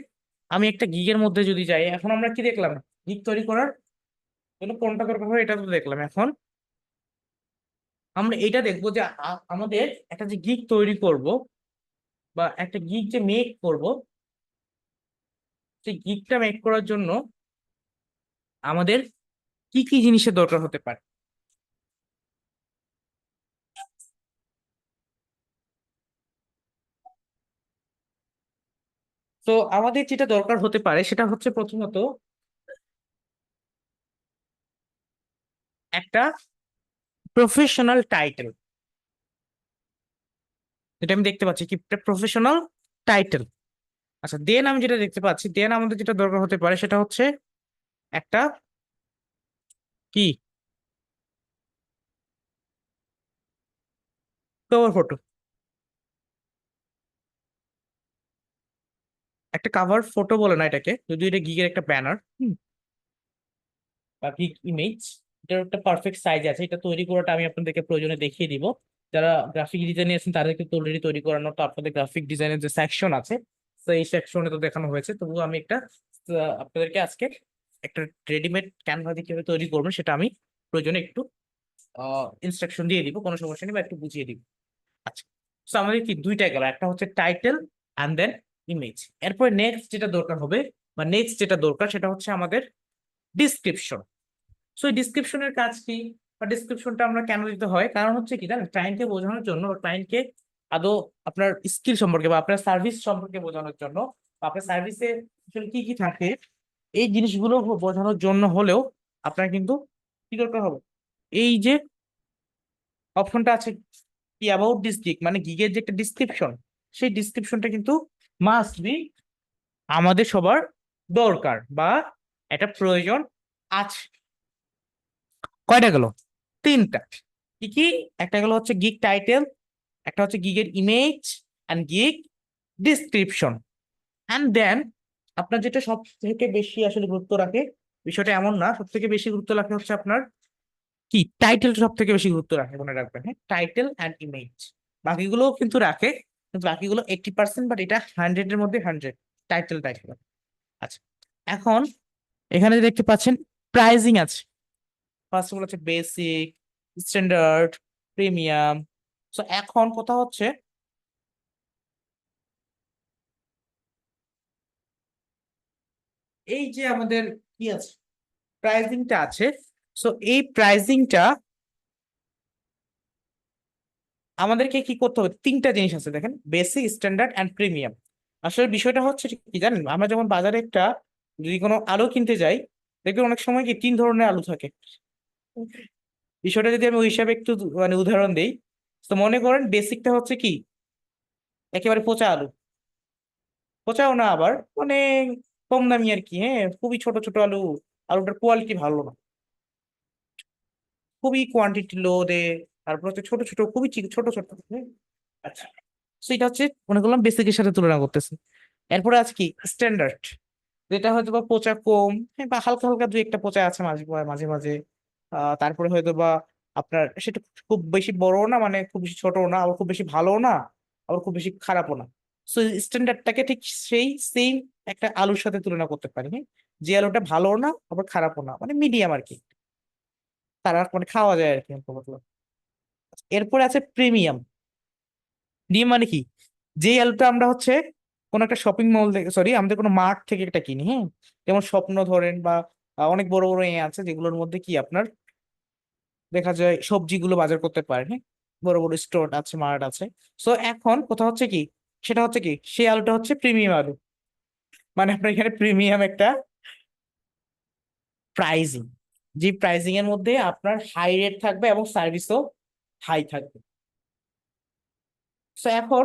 আমি একটা গিগের মধ্যে যদি যাই, এখন আমরা কি দেখলাম, গিগ তৈরি করার জন্য কোনটা দরকার হয় এটা তো দেখলাম। এখন আমরা এটা দেখবো যে আমাদের একটা যে গিগ তৈরি করব বা একটা গিগ যে মেক করব, সেই গিগটা মেক করার জন্য আমাদের কি কি জিনিসের দরকার হতে পারে। তো আমাদের যেটা দরকার হতে পারে সেটা হচ্ছে প্রথমত একটা প্রফেশনাল টাইটেল, যেটা আমি দেখতে পাচ্ছি কি প্রফেশনাল টাইটেল। আচ্ছা, দেন আমি যেটা দেখতে পাচ্ছি, দেন আমাদের যেটা দরকার হতে পারে সেটা হচ্ছে একটা কি কভার ফটো, একটা কাভার ফটো বলে না এটাকে, যদি এটা গিগের একটা ব্যানার বা গিগ ইমেজ, এটার একটা পারফেক্ট সাইজ আছে, এটা তৈরি করাটা আমি আপনাদেরকে প্রয়োজনে দেখিয়ে দিব। যারা গ্রাফিক ডিজাইনে আছেন তাদেরকে তো অলরেডি তৈরি করানো, তো আপনাদের গ্রাফিক ডিজাইনের যে সেকশন আছে, তো এই সেকশনে তো দেখানো হয়েছে, তবুও আমি একটা আপনাদেরকে আজকে একটা রেডিমেড ক্যানভা দিয়ে কিভাবে তৈরি করবেন সেটা আমি প্রয়োজনে একটু ইনস্ট্রাকশন দিয়ে দিব, কোনো সমস্যা নেই, বা একটু বুঝিয়ে দিব। আচ্ছা, তো আমাদের কি দুইটা গেল, একটা হচ্ছে টাইটেল অ্যান্ড দেন ইমেজ। এরপর নেক্সট যেটা দরকার হবে বা নেক্সট যেটা দরকার সেটা হচ্ছে আমাদের ডিসক্রিপশন। সো এই ডিসক্রিপশনের কাজ কি, বা ডিসক্রিপশনটা আমরা কেন দিতে হয়, কারণ হচ্ছে কি জানেন, ক্লায়েন্টকে বোঝানোর জন্য বা ক্লায়েন্টকে আদৌ আপনার স্কিল সম্পর্কে বা আপনার সার্ভিস সম্পর্কে বোঝানোর জন্য, বা আপনার সার্ভিসে আসলে কি কি থাকে এই জিনিসগুলো বোঝানোর জন্য হলেও আপনার কিন্তু কি দরকার হবে, এই যে অপশনটা আছে কি অ্যাবাউট দিস গিগ, মানে গিগের যে একটা ডিসক্রিপশন, সেই ডিসক্রিপশনটা কিন্তু মাস্ট বি আমাদের সবার দরকার বা এটা প্রয়োজন আছে। কয়টা গেল, তিনটা। কি কি, একটা গেল হচ্ছে গিগ টাইটেল, একটা হচ্ছে গিগের image and gig description, and then আপনার যেটা সব থেকে বেশি আসলে গুরুত্ব রাখে, বিষয়টা এমন না, সব থেকে বেশি গুরুত্ব রাখে হচ্ছে আপনার কি টাইটেল, সব থেকে বেশি গুরুত্ব রাখে, মনে রাখবেন, হ্যাঁ, টাইটেল অ্যান্ড ইমেজ। বাকিগুলোও কিন্তু রাখে, কিন্তু বাকিগুলো 80%, বাট এটা 100-এর মধ্যে 100, টাইটেল। আচ্ছা, এখন এখানে যে দেখতে পাচ্ছেন প্রাইজিং আছে, ফার্স্ট অফ অল আছে বেসিক, স্ট্যান্ডার্ড, প্রিমিয়াম। সো এখন কথা হচ্ছে এই যে আমাদের কি আছে, প্রাইজিংটা আছে। সো এই প্রাইজিংটা আমাদেরকে কি করতে হবে, তিনটা জিনিস আছে দেখেন, বেসিক, স্ট্যান্ডার্ড অ্যান্ড প্রিমিয়াম। আসলে বিষয়টা হচ্ছে কি জানেন, আমরা যেমন বাজারে একটা যদি কোনো আলু কিনতে যাই, দেখবেন অনেক সময় কি 3 ধরনের আলু থাকে। বিষয়টা যদি আমি ওই হিসাবে একটু মানে উদাহরণ দেই, তো মনে করেন বেসিকটা হচ্ছে কি একেবারে পচা আলু, পচাও না আবার মানে কম দামি আর কি, হ্যাঁ, খুবই ছোট ছোট আলু, আলুটার কোয়ালিটি ভালো না, খুবই কোয়ান্টিটি লো দে, তারপর হচ্ছে ছোট ছোট খুবই ছোট ছোট, হ্যাঁ? আচ্ছা, তো এটা হচ্ছে মনে করলাম বেসিকের সাথে তুলনা করতেছে। এরপরে আছে কি স্ট্যান্ডার্ড, যেটা হয়তো বা পচা কম, হ্যাঁ, বা হালকা হালকা দুই একটা পচা আছে মাঝে মাঝে মাঝে। তারপরে হয়তো বা আপনার সেটা খুব বেশি বড়ও না, মানে খুব বেশি ছোটও না, আবার খুব বেশি ভালোও না, আবার খুব বেশি খারাপও না। সো স্ট্যান্ডার্ডটাকে ঠিক সেই সেম একটা আলুর সাথে তুলনা করতে পারি, হ্যাঁ, যে আলুটা ভালোও না আবার খারাপও না, মানে মিডিয়াম আর কি, তারা মানে খাওয়া যায় আর কি অল্প পাতলা। এরপরে আছে প্রিমিয়াম। প্রিমিয়াম মানে কি, যে আলুটা আমরা হচ্ছে কোন একটা শপিং মল থেকে, সরি, আমাদের কোনো মার্ট থেকে একটা কিনি, হ্যাঁ, যেমন স্বপ্ন ধরেন বা অনেক বড় বড় আছে যেগুলোর মধ্যে কি আপনার দেখা যায় সবজিগুলো বাজার করতে পারেন, হ্যাঁ, বড় বড় স্টোর আছে, মার্ট আছে। সো এখন কথা হচ্ছে কি, সেটা হচ্ছে কি সেই আলুটা হচ্ছে প্রিমিয়াম আলু, মানে আপনার এখানে প্রিমিয়াম একটা প্রাইজিং, যে প্রাইজিং এর মধ্যে আপনার হাই রেট থাকবে এবং সার্ভিসও হাই থাকবে। সো এখন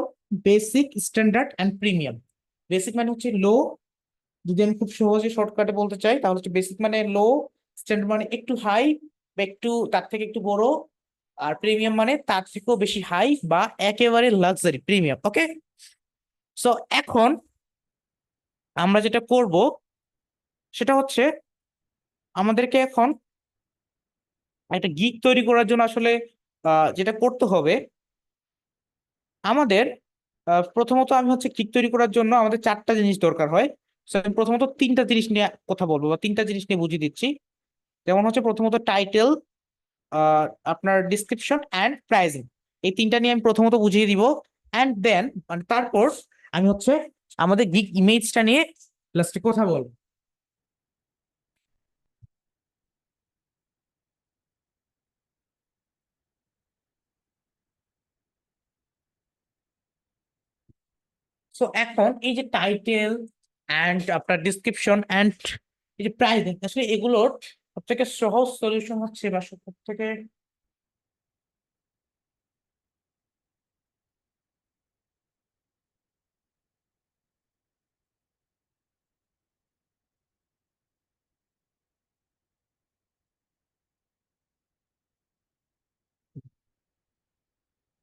basic, standard and premium. Basic মানে হচ্ছে লো, যদি আমি খুব সহজে শর্টকাটে বলতে চাই তাহলে হচ্ছে বেসিক মানে লো, স্ট্যান্ডার্ড মানে একটু হাই বা একটু তার থেকে একটু বড়, আর প্রিমিয়াম মানে তার থেকেও বেশি হাই বা একেবারে লাক্সারি প্রিমিয়াম। ওকে, সো এখন আমরা যেটা করব সেটা হচ্ছে আমাদেরকে এখন একটা গিগ তৈরি করার জন্য আসলে যেটা করতে হবে আমাদের, প্রথমত আমি হচ্ছে গিগ তৈরি করার জন্য আমাদের 4টা জিনিস দরকার হয়। So, আমি প্রথমত 3টা জিনিস নিয়ে কথা বলবো বা 3টা জিনিস নিয়ে বুঝিয়ে দিচ্ছি। যেমন হচ্ছে প্রথমত টাইটেল, আপনার ডিসক্রিপশন অ্যান্ড প্রাইজিং, এই 3টা নিয়ে আমি প্রথমত বুঝিয়ে দিব। অ্যান্ড দেন মানে তারপর আমি হচ্ছে আমাদের গিগ ইমেজটা নিয়ে লাস্টে কথা বলবো। সো এখন এই যে টাইটেল অ্যান্ড আপনার ডিসক্রিপশন অ্যান্ড এই যে প্রাইজিং, আসলে এগুলোর সব থেকে সহজ সলিউশন হচ্ছে বা সব থেকে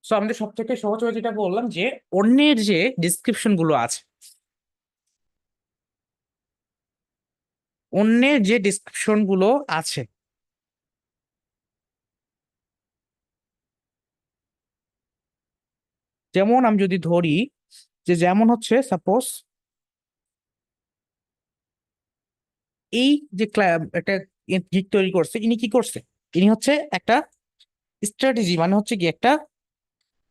সো আমাদের সব থেকে সহজ হয়ে যেটা বললাম যে অন্যের যে ডিসক্রিপশন গুলো আছে, অন্যের যে ডিসক্রিপশন গুলো আছে, যেমন আমি যদি ধরি যে যেমন হচ্ছে সাপোজ এই যে একটা গিগ তৈরি করছে, ইনি কি করছে, ইনি হচ্ছে একটা স্ট্র্যাটেজি মানে হচ্ছে কি একটা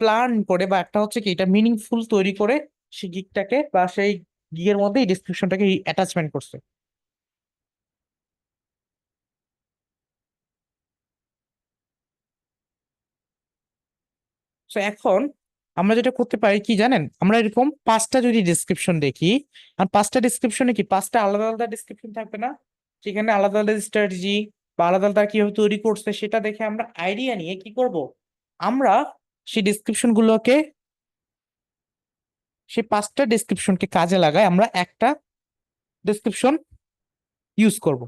প্ল্যান করে বা একটা হচ্ছে কি এটা মিনিংফুল তৈরি করে সেই গিগটাকে বা সেই গিগের মধ্যে এই ডিসক্রিপশনটাকে অ্যাটাচমেন্ট করছে। তো এখন আমরা যেটা করতে পারি কি জানেন, আমরা এরকম 5টা যদি ডিসক্রিপশন দেখি, আর 5টা ডিসক্রিপশনে কি 5টা আলাদা আলাদা ডিসক্রিপশন থাকবে না, সেখানে আলাদা আলাদা স্ট্র্যাটেজি বা আলাদা আলাদা কিভাবে তৈরি করছে সেটা দেখে আমরা আইডিয়া নিয়ে কি করব, আমরা সেই ডিসক্রিপশন গুলোকে, সেই 5টা ডিসক্রিপশনকে কাজে লাগাই আমরা একটা ডিসক্রিপশন ইউজ করব।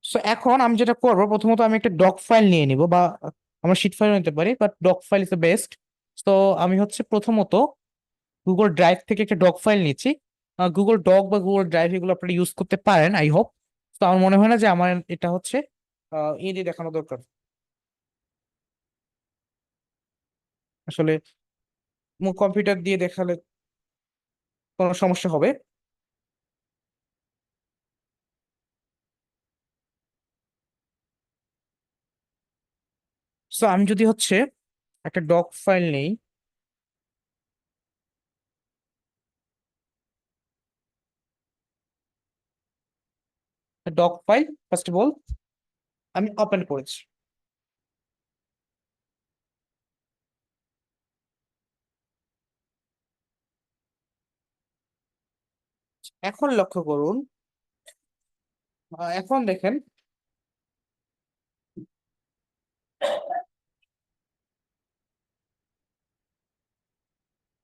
সো এখন আমি যেটা করবো প্রথমত আমি একটা ডক ফাইল নিয়ে নিব বা আমরা শিট ফাইল নিতে পারি, but doc file is the best. তো আমি হচ্ছে প্রথমত গুগল ড্রাইভ থেকে একটা ডক ফাইল নিচ্ছি। গুগল ডক বা গুগল ড্রাইভ এগুলো আপনারা ইউজ করতে পারেন আই হোপ। তো আমার মনে হয় না যে আমার এটা হচ্ছে ইয়ে দিয়ে দেখানো দরকার, আসলে কম্পিউটার দিয়ে দেখালে কোনো সমস্যা হবে। সো আমি যদি হচ্ছে একটা ডক ফাইল নেই, doc file first of all আমি ওপেন করেছি। এখন লক্ষ্য করুন, এখন দেখেন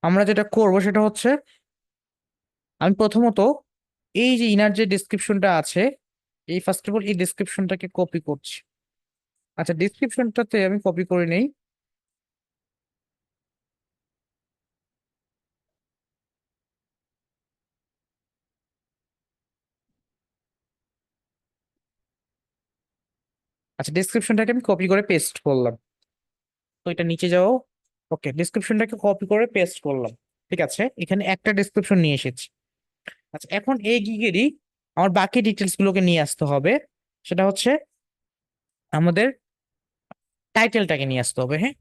আমরা যেটা করব সেটা হচ্ছে আমি প্রথমত এই যে ইনার যে ডিসক্রিপশনটা আছে, এই ফার্স্ট অফ অল এই ডিসক্রিপশনটাকে কপি করছি। আচ্ছা, ডিসক্রিপশনটাতে আমি কপি করে নেই। আচ্ছা, ডিসক্রিপশনটাকে আমি কপি করে পেস্ট করলাম। তো এটা নিচে যাও। ওকে, ডিসক্রিপশনটাকে কপি করে পেস্ট করলাম। ঠিক আছে, এখানে একটা ডিসক্রিপশন নিয়ে এসেছি। আচ্ছা, এখন এই গিগেরই আমার বাকি ডিটেলস গুলোকে নিয়ে আসতে হবে। সেটা হচ্ছে আমাদের টাইটেলটাকে নিয়ে আসতে হবে। হ্যাঁ,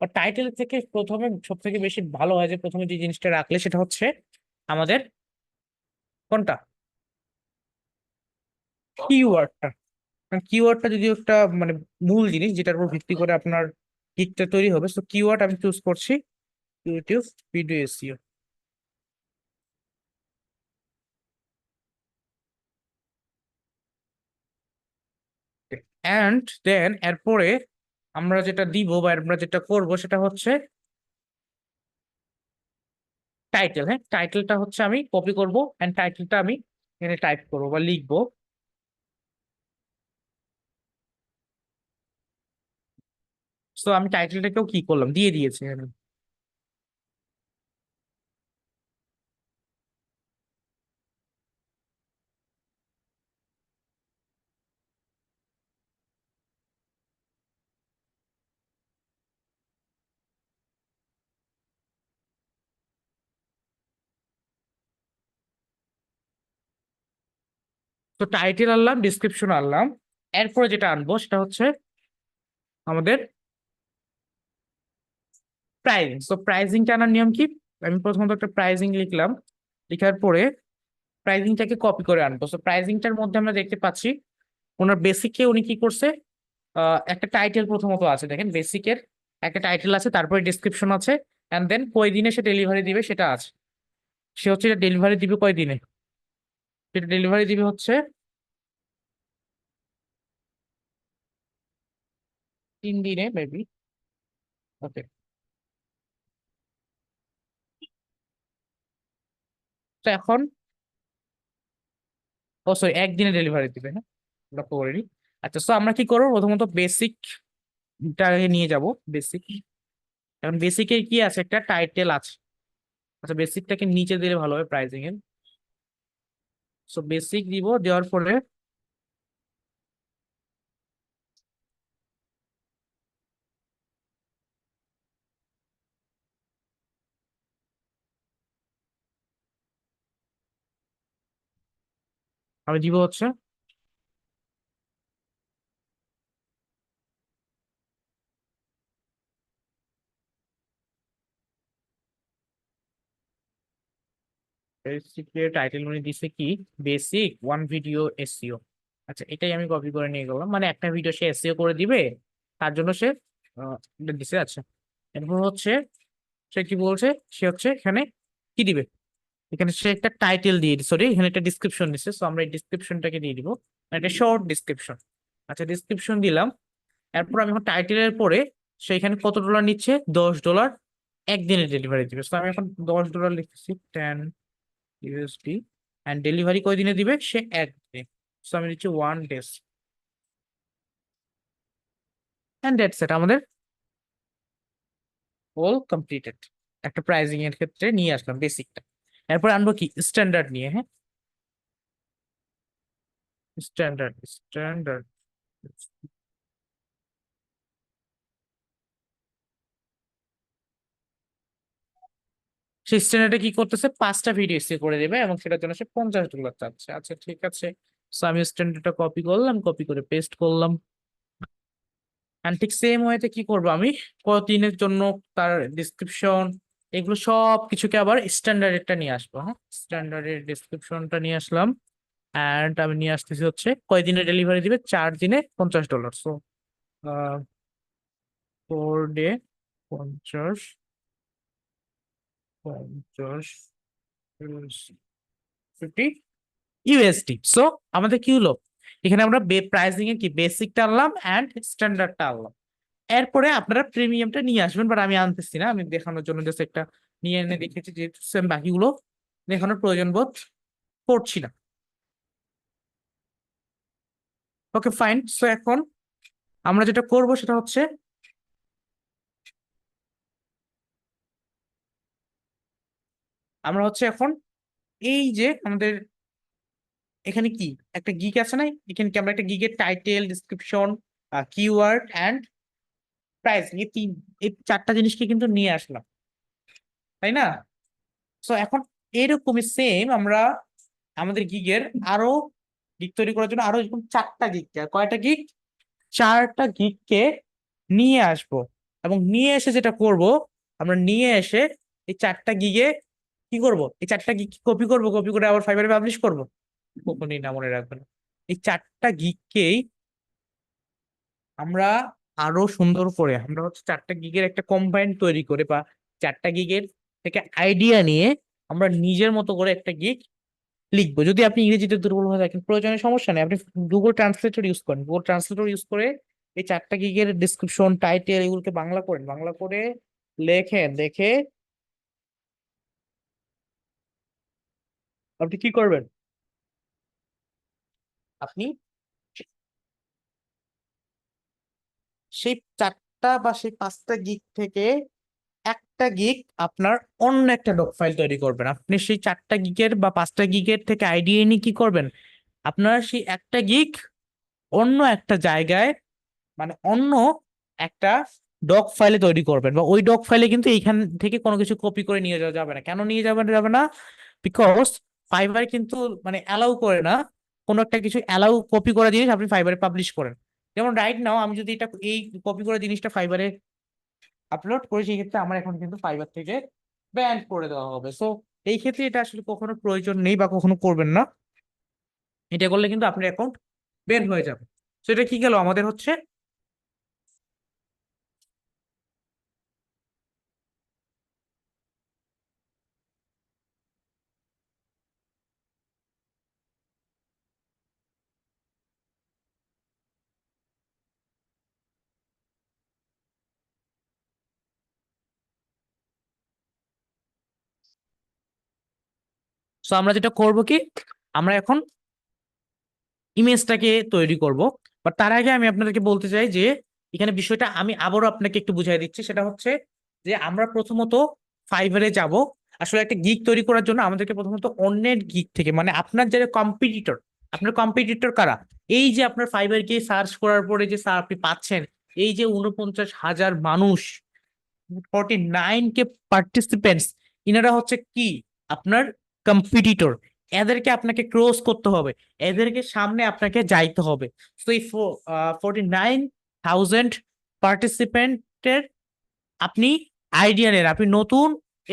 আর টাইটেল থেকে প্রথমে সব থেকে বেশি ভালো হয় যে প্রথমে যে জিনিসটা রাখলে সেটা হচ্ছে আমাদের কোনটা, কিওয়ার্ডটা। কিওয়ার্ডটা যদি একটা মানে মূল জিনিস যেটার উপর ভিত্তি করে আপনার গিগটা তৈরি হবে, তো কিওয়ার্ড আমি চুজ করছি YouTube video SEO. And then এরপরে আমরা যেটা দিব বা আমরা যেটা করব সেটা হচ্ছে টাইটেল। হ্যাঁ, টাইটেলটা হচ্ছে আমি কপি করব এন্ড টাইটেলটা আমি এখানে টাইপ করব বা লিখবো। তো আমি টাইটেলটাকেও কি করলাম, দিয়ে দিয়েছি এখানে। তো টাইটেল আনলাম, ডিসক্রিপশন আনলাম, এরপরে যেটা আনবো সেটা হচ্ছে আমাদের প্রাইজিং। তো প্রাইজিংটা আনার নিয়ম কি, আমি প্রথমত একটা প্রাইজিং লিখলাম, লেখার পরে প্রাইজিংটাকে কপি করে আনবো। তো প্রাইজিংটার মধ্যে আমরা দেখতে পাচ্ছি ওনার বেসিকে উনি কি করছে, একটা টাইটেল প্রথমত আছে, দেখেন বেসিকের একটা টাইটেল আছে, তারপরে ডিসক্রিপশন আছে, এন্ড দেন কয় দিনে সে ডেলিভারি দিবে সেটা আছে। সে হচ্ছে ডেলিভারি দিবে কয় দিনে, সেটা ডেলিভারি দিবে হচ্ছে 3 দিনে মেবি। ওকে, তো এখন ও সরি 1 দিনে ডেলিভারি দিবে। হ্যাঁ, লক্ষ্য করিনি। আচ্ছা, তো আমরা কি করবো, প্রথমত বেসিকটা নিয়ে যাব। বেসিক, এখন বেসিকে কি আছে, একটা টাইটেল আছে। আচ্ছা, বেসিকটাকে নিচে দিলে ভালো হবে প্রাইসিং এর। সো বেসিক দিব, দেওয়ার পরে আমি দিব হচ্ছে বেসিকের টাইটেল উনি দিছে কি, বেসিক 1 ভিডিও এসইও। আচ্ছা, এটাই আমি কপি করে নিয়ে গেলাম, মানে একটা ভিডিও সে এসইও করে দিবে তার জন্য সে এটা দিছে। আচ্ছা, এরপর হচ্ছে সে কি বলছে, সে হচ্ছে এখানে কি দিবে, এখানে সে একটা টাইটেল দিয়ে, সরি এখানে একটা ডিসক্রিপশন দিছে। সো আমরা এই ডিসক্রিপশনটাকে দিয়ে দিব, মানে একটা শর্ট ডিসক্রিপশন। আচ্ছা, ডিসক্রিপশন দিলাম, এরপর আমি এখন টাইটেলের পরে সে এখানে কত ডলার নিচ্ছে, $10 একদিনে ডেলিভারি দিবে। তো আমি এখন $10 লিখতেছি, 10 USD, অ্যান্ড ডেলিভারি কয় দিনে দিবে, সে একদিনে। তো আমি দিচ্ছি 1 days, অ্যান্ড দ্যাটস ইট, আমাদের অল কমপ্লিটেড। একটা প্রাইজিং এর ক্ষেত্রে নিয়ে আসলাম বেসিকটা। এরপর আনবো কি, স্ট্যান্ডার্ড নিয়ে। হ্যাঁ, স্ট্যান্ডার্ড স্ট্যান্ডার্ড সেই স্ট্যান্ডার্ডে কি করতেছে, 5টা ভিডিও সে করে দেবে এবং সেটার জন্য সে $50 চাচ্ছে। আচ্ছা, ঠিক আছে। সো আমি স্ট্যান্ডার্ডটা কপি করলাম, কপি করে পেস্ট করলাম, অ্যান্ড ঠিক সেম ওয়েতে কি করবো আমি কতদিনের জন্য তার ডিসক্রিপশন এগুলো সব কিছুকে আবার স্ট্যান্ডার্ডেরটা নিয়ে আসবো। হ্যাঁ, স্ট্যান্ডার্ডের ডিসক্রিপশনটা নিয়ে আসলাম অ্যান্ড আমি নিয়ে আসতেছি হচ্ছে কয়দিনে ডেলিভারি দিবে, 4 দিনে $50। So 4 day 50 50 50 USD। সো আমাদের কি হলো, এখানে আমরা প্রাইসিং এ কি বেসিকটা আনলাম অ্যান্ড স্ট্যান্ডার্ডটা আনলাম। এরপরে আপনারা প্রিমিয়ামটা নিয়ে আসবেন, বাট আমি আনতেছি না, আমি দেখানোর জন্য জাস্ট একটা নিয়ে এনে দেখেছি, যে সেম বাকিগুলো দেখানোর প্রয়োজন বোধ করছি না। Okay fine. সো এখন আমরা যেটা করব সেটা হচ্ছে আমরা হচ্ছে এখন এই যে আমাদের এখানে কি একটা গিগ আছে না, এখানে কি আমরা একটা গিগের title, description, keyword and price, এই 4টা জিনিসকে কিন্তু নিয়ে আসলাম, তাই না? সো এখন এরকমই সেম আমরা আমাদের গিগের আরো গিগ তৈরি করার জন্য আরো এরকম 4টা গিগ, কয়টা গিগ, 4টা গিগকে নিয়ে আসবো। এবং নিয়ে এসে যেটা করব, আমরা নিয়ে এসে এই 4টা গিগে কি করব, এই 4টা গিগ কপি করব, কপি করে আবার ফাইবারে পাবলিশ করব, কখনই না, মনে রাখবেন। এই 4টা গিগকেই আমরা আরো সুন্দর করে আমরা হচ্ছে 4টা গিগের একটা কম্বাইন তৈরি করে, বা 4টা গিগের থেকে আইডিয়া নিয়ে আমরা নিজের মতো করে একটা গিগ লিখবো। যদি আপনি ইংরেজিতে দুর্বল হয়ে থাকেন, প্রয়োজনের সমস্যা নেই, আপনি গুগল ট্রান্সলেটর ইউজ করেন, গুগল ট্রান্সলেটর ইউজ করে এই 4টা গিগের ডিসক্রিপশন, টাইটেল এগুলোকে বাংলা করেন, বাংলা করে লেখেন, দেখে আপনি কি করবেন, আপনি সেই 4টা বা সেই 5টা গিগ থেকে একটা গিগ আপনার অন্য একটা ডক ফাইল তৈরি করবেন। আপনি সেই 4টা গিগের বা 5টা গিগের থেকে আইডিয়া নিয়ে কি করবেন, আপনার সেই একটা গিগ অন্য একটা জায়গায়, মানে অন্য একটা ডক ফাইলে তৈরি করবেন, বা ওই ডক ফাইলে কিন্তু এইখান থেকে কোনো কিছু কপি করে নিয়ে যাওয়া যাবে না। কেন নিয়ে যাবে না? বিকজ ফাইবার কিন্তু মানে অ্যালাউ করে না কোনো একটা কিছু অ্যালাউ কপি করা জিনিস আপনি ফাইবারে পাবলিশ করেন। যেমন রাইট নাও আমি যদি এটা এই কপি করা জিনিসটা ফাইবারে আপলোড করি, সেই ক্ষেত্রে আমার এখন কিন্তু ফাইবার থেকে ব্যান করে দেওয়া হবে। সো এই ক্ষেত্রে এটা আসলে কখনো প্রয়োজন নেই বা কখনো করবেন না। এটা করলে কিন্তু আপনার অ্যাকাউন্ট ব্যান হয়ে যাবে। তো এটা কি গেল আমাদের হচ্ছে সো আমরা যেটা করব কি, আমরা এখন ইমেজটাকে তৈরি করব। বাট তার আগে আমি আপনাদেরকে বলতে চাই যে এখানে বিষয়টা আমি আবারও আপনাকে একটু বুঝাই দিচ্ছি। সেটা হচ্ছে যে আমরা প্রথমত ফাইবারে যাব, আসলে একটা গিগ তৈরি করার জন্য আমাদেরকে প্রথমত অন্যের গিগ থেকে, মানে আপনার যারা কম্পিটিটর, আপনার কম্পিটিটর কারা, এই যে আপনার ফাইবার গিয়ে সার্চ করার পরে যে স্যার আপনি পাচ্ছেন এই যে 49,000 মানুষ, 49K পার্টিসিপেন্টস, ইনারা হচ্ছে কি আপনার কম্পিটিটর। এদেরকে আপনাকে ক্রস করতে হবে, এদেরকে সামনে আপনাকে যাইতে হবে। তো এই 49,000 পার্টিসিপেন্টের আপনি আইডিয়া নেন, আপনি নতুন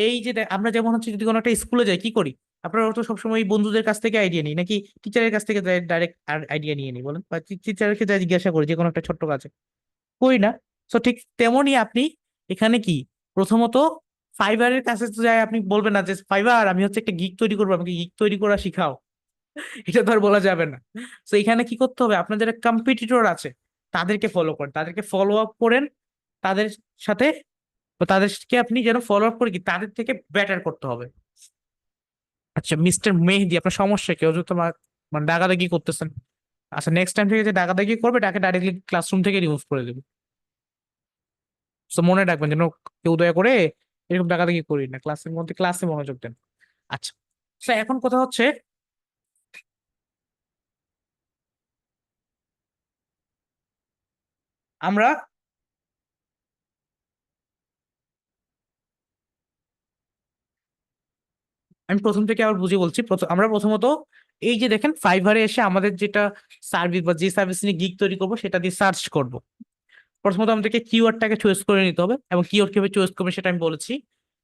এই যে আমরা যেমন হচ্ছে যদি কোনো একটা স্কুলে যাই কি করি, আপনারা তো সবসময় এই বন্ধুদের কাছ থেকে আইডিয়া নিই, নাকি টিচারের কাছ থেকে ডাইরেক্ট আইডিয়া নিয়ে নিই বলেন, বা টিচারকে যা জিজ্ঞাসা করি যে কোনো একটা ছোট্ট কাজে, করি না? তো ঠিক তেমনই আপনি এখানে কি প্রথমত ফাইবারের কাছে তো যাই, আপনি বলবেন না যে ফাইবার আমি হচ্ছে একটা গিগ তৈরি করবো, আমাকে গিগ তৈরি করা শিখাও, এটা তো আর বলা যাবে না। তো এখানে কি করতে হবে, আপনার যারা কম্পিটিটর আছে তাদেরকে ফলো করেন, তাদেরকে ফলো আপ করেন, তাদের সাথে তাদেরকে আপনি যেন ফলো আপ করে কি তাদের থেকে বেটার করতে হবে। আচ্ছা মিস্টার মেহেদি, আপনার সমস্যা কেউ যদি তোমার মানে দাগাদাগি করতেছেন, আচ্ছা নেক্সট টাইম থেকে যে দাগাদাগি করবে তাকে ডাইরেক্টলি ক্লাসরুম থেকে রিমুভ করে দেবে। তো মনে রাখবেন যেন কেউ দয়া করে এরকম দাগাদাগি করি না, ক্লাসের মধ্যে ক্লাসে মনোযোগ দেন। আচ্ছা, তো এখন কথা হচ্ছে আমরা আমি প্রথম থেকে আবার বুঝিয়ে বলছি। আমরা প্রথমত এই যে দেখেন ফাইবারে এসে আমাদের যেটা সার্ভিস বা যে সার্ভিস নিয়ে গিগ তৈরি করবো সেটা দিয়ে সার্চ করব। প্রথমত আমাদেরকে কিওয়ার্ডটাকে চয়েস করে নিতে হবে, এবং কিওয়ার্ড কিভাবে চয়েস করবে সেটা আমি বলেছি।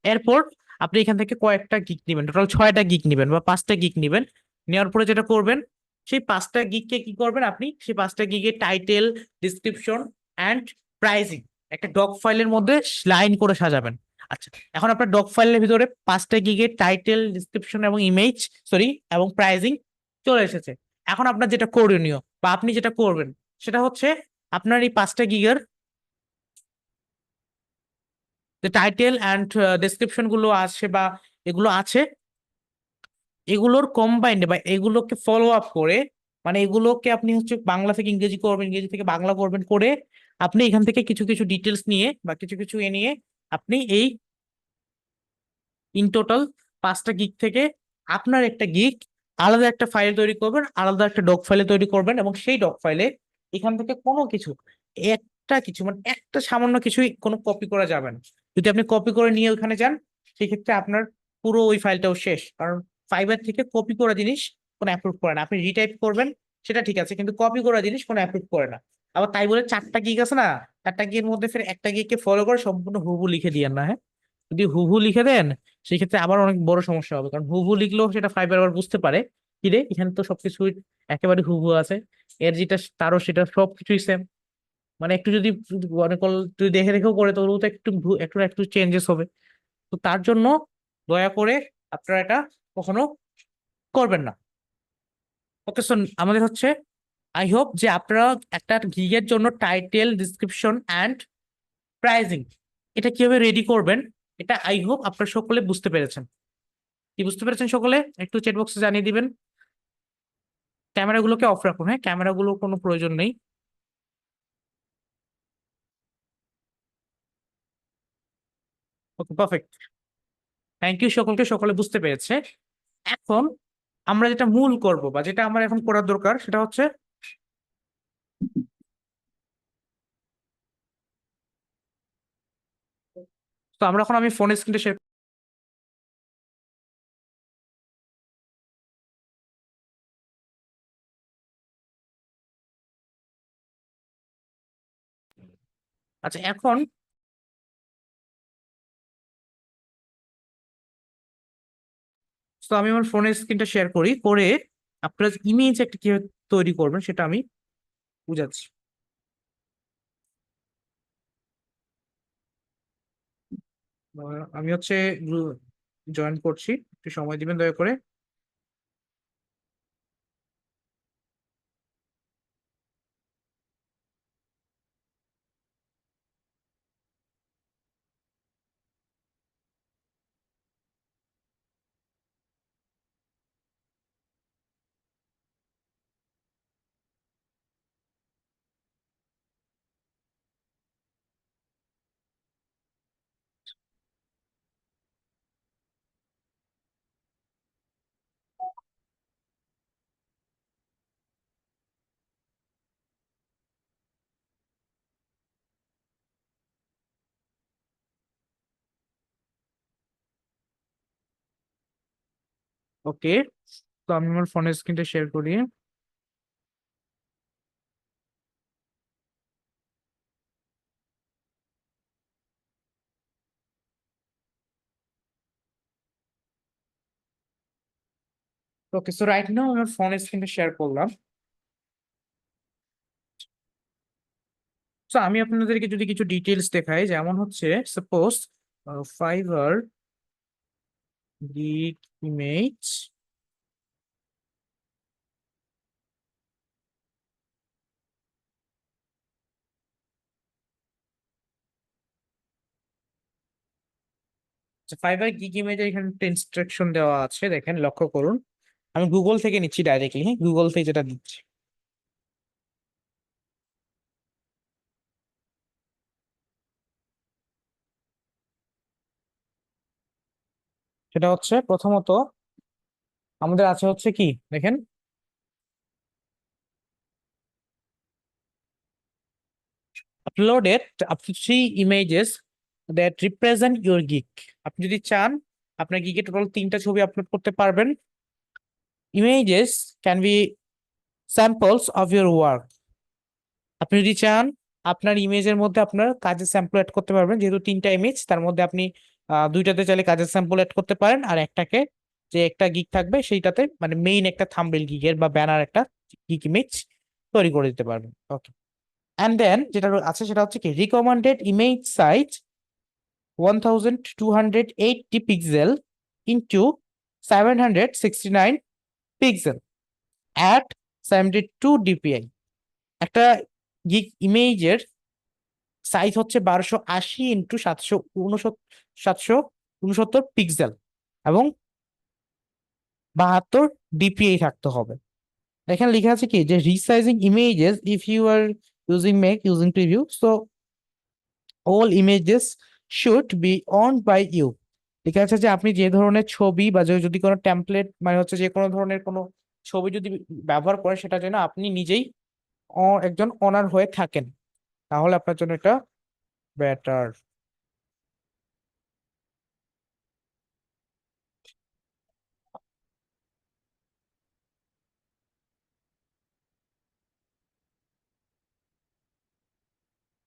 এরপর আপনি এখান থেকে কয়েকটা গিগ নেবেন, টোটাল 6টা গিগ নেবেন বা 5টা গিগ নেবেন। নেওয়ার পরে যেটা করবেন, সেই 5টা গিগকে কি করবেন, আপনি সেই 5টা গিগের টাইটেল, ডিসক্রিপশন অ্যান্ড প্রাইসিং একটা ডক ফাইলের মধ্যে লাইন করে সাজাবেন। আচ্ছা, এখন আপনার ডক ফাইলের ভিতরে 5টা গিগের টাইটেল, ডিসক্রিপশন এবং ইমেজ, এবং প্রাইসিং চলে এসেছে। এখন আপনার যেটা করণীয় বা আপনি যেটা করবেন সেটা হচ্ছে, আপনার এই 5টা গিগের যে টাইটেল অ্যান্ড ডেসক্রিপশন গুলো আছে বা এগুলো আছে, এগুলোর কম্বাইন্ড বা এগুলোকে ফলো আপ করে, মানে এগুলোকে আপনি হচ্ছে বাংলা থেকে ইংরেজি করবেন, ইংরেজি থেকে বাংলা করবেন, করে আপনি এখান থেকে কিছু কিছু ডিটেলস নিয়ে বা কিছু কিছু নিয়ে আপনি এই ইন টোটাল 5টা গিগ থেকে আপনার একটা গিগ আলাদা একটা ফাইল তৈরি করবেন, আলাদা একটা ডক ফাইলে তৈরি করবেন, এবং সেই ডক ফাইলে এখান থেকে কোনো কিছু, একটা কিছু মানে একটা সামান্য কিছুই কোনো কপি করা যাবে না। যদি আপনি কপি করে নিয়ে ওখানে যান, সেক্ষেত্রে আপনার পুরো ওই ফাইলটাও শেষ, কারণ ফাইবার থেকে কপি করা জিনিস কোনো অ্যাপ্রুভ করে না। আপনি রিটাইপ করবেন সেটা ঠিক আছে, কিন্তু কপি করা জিনিস কোনো অ্যাপ্রুভ করে না। আবার তাই বলে 4টা গিগ আছে না, 4টা গিগের মধ্যে ফের একটা গিগকে ফলো করে সম্পূর্ণ হুবহু লিখে দিয়েন না, হ্যাঁ। যদি হুবহু লিখে দেন সেই ক্ষেত্রে আবার অনেক বড় সমস্যা হবে, কারণ হুবহু লিখলেও সেটা ফাইবার আবার বুঝতে পারে কি রে, এখানে তো সবকিছু একেবারে হুবহু আছে, এর যেটা তারও সেটা সবকিছুই সেম। মানে একটু যদি মনে কর তুই দেখে দেখেও করে, তো তো একটু একটু একটু চেঞ্জেস হবে। তো তার জন্য দয়া করে আপনারা এটা কখনো করবেন না। ওকে, সো আমাদের হচ্ছে, আই হোপ যে আপনারা একটা গিগের জন্য টাইটেল, ডিসক্রিপশন অ্যান্ড প্রাইজিং এটা কিভাবে রেডি করবেন, এটা আই হোপ আপনারা সকলে বুঝতে পেরেছেন। কি বুঝতে পেরেছেন সকলে? একটু চ্যাট বক্সে জানিয়ে দিবেন। ক্যামেরাগুলোকে অফ রাখুন, হ্যাঁ, ক্যামেরাগুলোর কোনো প্রয়োজন নেই। ওকে, পারফেক্ট। থ্যাংক ইউ সকলকে, সকলে বুঝতে পেরেছে। এখন আমরা যেটা মূল করব বা যেটা আমার এখন করার দরকার সেটা হচ্ছে, তো আমরা এখন আমি ফোনের স্ক্রিনটা শেয়ার। আচ্ছা, এখন তো আমি আমার ফোনের স্ক্রিনটা শেয়ার করি, করে আপনারা ইমেজ একটা কিভাবে তৈরি করবেন সেটা আমি বুঝাচ্ছি। আমি হচ্ছে জয়েন করছি, একটু সময় দিবেন দয়া করে। ওকে, তো আমি আমার ফোনের স্ক্রিনটা শেয়ার করি। ওকে, সো রাইট নাও আমার ফোনের স্ক্রিনটা শেয়ার করলাম। তো আমি আপনাদেরকে যদি কিছু ডিটেলস দেখাই, যেমন হচ্ছে suppose fibre gig image, fibre gig ইমেজের এখানে একটা ইনস্ট্রাকশন দেওয়া আছে, দেখেন লক্ষ্য করুন। আমি গুগল থেকে নিচ্ছি ডাইরেক্টলি, হ্যাঁ, গুগল থেকে যেটা দিচ্ছি সেটা হচ্ছে, প্রথমত আমাদের আছে হচ্ছে কি দেখেন, uploaded up to 3 images that represent your gig। আপনি যদি চান আপনার গিগে টোটাল 3টা ছবি আপলোড করতে পারবেন। Images can be samples of your work. আপনি যদি চান আপনার ইমেজের মধ্যে আপনার কাজের স্যাম্পল অ্যাড করতে পারবেন, যেহেতু 3টা ইমেজ, তার মধ্যে আপনি 2টাতে চাইলে কাজের স্যাম্পল অ্যাড করতে পারেন, আর একটাকে যে একটা গিগ থাকবে সেইটাতে মানে মেইন একটা থাম্বনেল গিগের বা ব্যানার একটা গিগ ইমেজ তৈরি করে দিতে পারবেন। ওকে, অ্যান্ড দেন যেটা আছে সেটা হচ্ছে কি recommended image size 1280 pixel into 769 pixel at 72 dpi। একটা গিগ ইমেজের সাইজ হচ্ছে 1280 ইন্টু 769 পিক্সেল এবং 72 ডিপিআই থাকতে হবে। এখানে লেখা আছে কি যে resizing images if you are using make using preview, so all images should be on by you. লেখা আছে যে আপনি যে ধরনের ছবি বা যদি কোনো টেমপ্লেট মানে হচ্ছে যে কোনো ধরনের কোনো ছবি যদি ব্যবহার করেন সেটা যেন আপনি নিজেই একজন অনার হয়ে থাকেন, তাহলে আপনার জন্য এটা বেটার।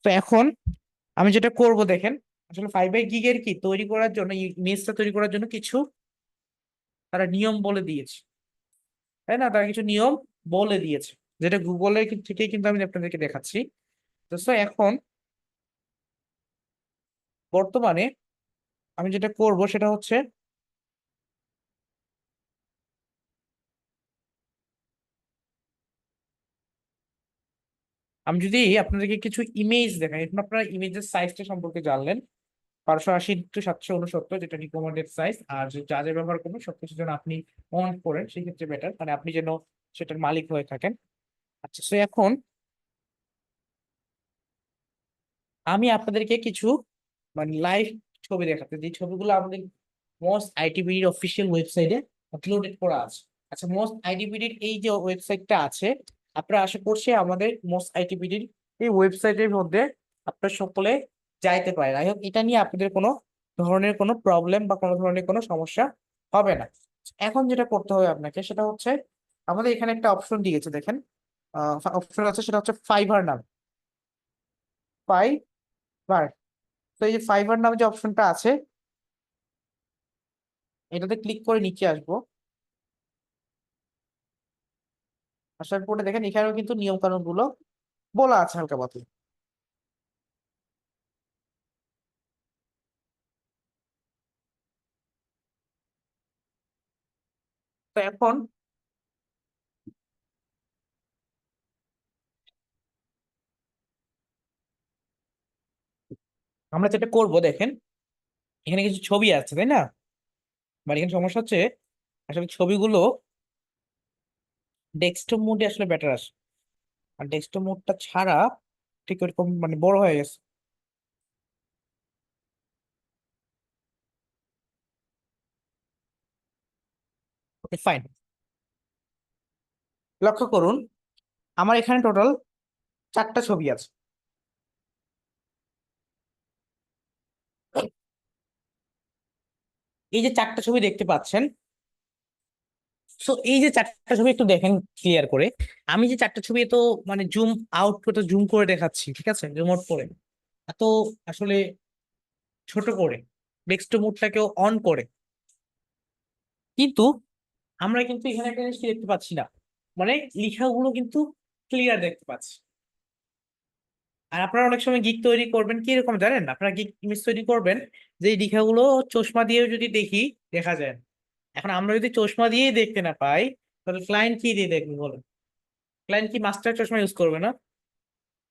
তো এখন আমি যেটা করব দেখেন, আসলে 5 গিগের কি তৈরি করার জন্য ইমেজটা তৈরি করার জন্য কিছু তারা নিয়ম বলে দিয়েছে, তাই না? তারা কিছু নিয়ম বলে দিয়েছে, যেটা গুগলের থেকে কিন্তু আমি আপনাদেরকে দেখাচ্ছি। তো so এখন বর্তমানে আমি যেটা করব সেটা হচ্ছে আমি যদি আপনাদেরকে কিছু ইমেজ দেখাই, এখন আপনারা ইমেজের সাইজটা সম্পর্কে জানলেন, 1280 ইন্টু 769 যেটা রিকমেন্ডেড সাইজ, আর যা যা ব্যবহার করবেন সবকিছু যেন আপনি অন করেন সেই ক্ষেত্রে বেটার, মানে আপনি যেন সেটার মালিক হয়ে থাকেন। আচ্ছা, সো এখন আমি আপনাদেরকে কিছু মানে লাইভ ছবি দেখাতে, যে ছবিগুলো আমাদের মোস্ট আইটিবিডির অফিসিয়াল ওয়েবসাইটে আপলোডেড করা আছে। আচ্ছা, মোস্ট আইটিবিডির এই যে ওয়েবসাইটটা আছে, আপনারা আশা করছি আমাদের মোস্ট আইটিবিডির এই ওয়েবসাইটের মধ্যে আপনারা সকলে যাইতে পারেন। আই হোপ এটা নিয়ে আপনাদের কোনো ধরনের কোনো প্রবলেম বা কোনো ধরনের কোনো সমস্যা হবে না। এখন যেটা করতে হবে আপনাকে সেটা হচ্ছে আমাদের এখানে একটা অপশন দিয়েছে দেখেন, অপশন আছে সেটা হচ্ছে ফাইবার নাম, ফাইবার। তো এই যে ফাইবার নামে যে অপশনটা আছে এটাতে ক্লিক করে নিচে আসবো, আসার পরে দেখেন এখানেও কিন্তু নিয়ম কানুন গুলো বলা আছে হালকা পাতলা। তো এখন আমরা যেটা করব দেখেন, এখানে কিছু ছবি আছে তাই না, মানে এখানে সমস্যা হচ্ছে আসলে ছবিগুলো ডেস্কটপ মোডে আসলে বেটার আসে, আর ডেস্কটপ মোডটা ছাড়া ঠিক ওরকম মানে বড় হয়ে গেছে। ওকে, ফাইন। লক্ষ্য করুন আমার এখানে টোটাল 4টা ছবি আছে। এই যে 4টা ছবি দেখতে পাচ্ছেন, সো এই যে 4টা ছবি একটু দেখেন ক্লিয়ার করে। আমি যে 4টা ছবি এত মানে জুম আউট করে জুম করে দেখাচ্ছি, ঠিক আছে, জুম আউট করে এত আসলে ছোট করে ডেস্কটপ মোডটাকেও অন করে, কিন্তু আমরা কিন্তু এখানে একটা জিনিস কি দেখতে পাচ্ছি না, মানে লেখাগুলো কিন্তু ক্লিয়ার দেখতে পাচ্ছি। আর আপনারা অনেক সময় গিগ তৈরি করবেন কি এরকম জানেন, আপনারা গিগ ইমেজ তৈরি করবেন যে এই লেখাগুলো চশমা দিয়েও যদি দেখি দেখা যায় না। এখন আমরা যদি চশমা দিয়েই দেখতে না পাই তাহলে ক্লায়েন্ট কি দিয়ে দেখবে বলেন? ক্লায়েন্ট কি মাস্টার চশমা ইউজ করবে না?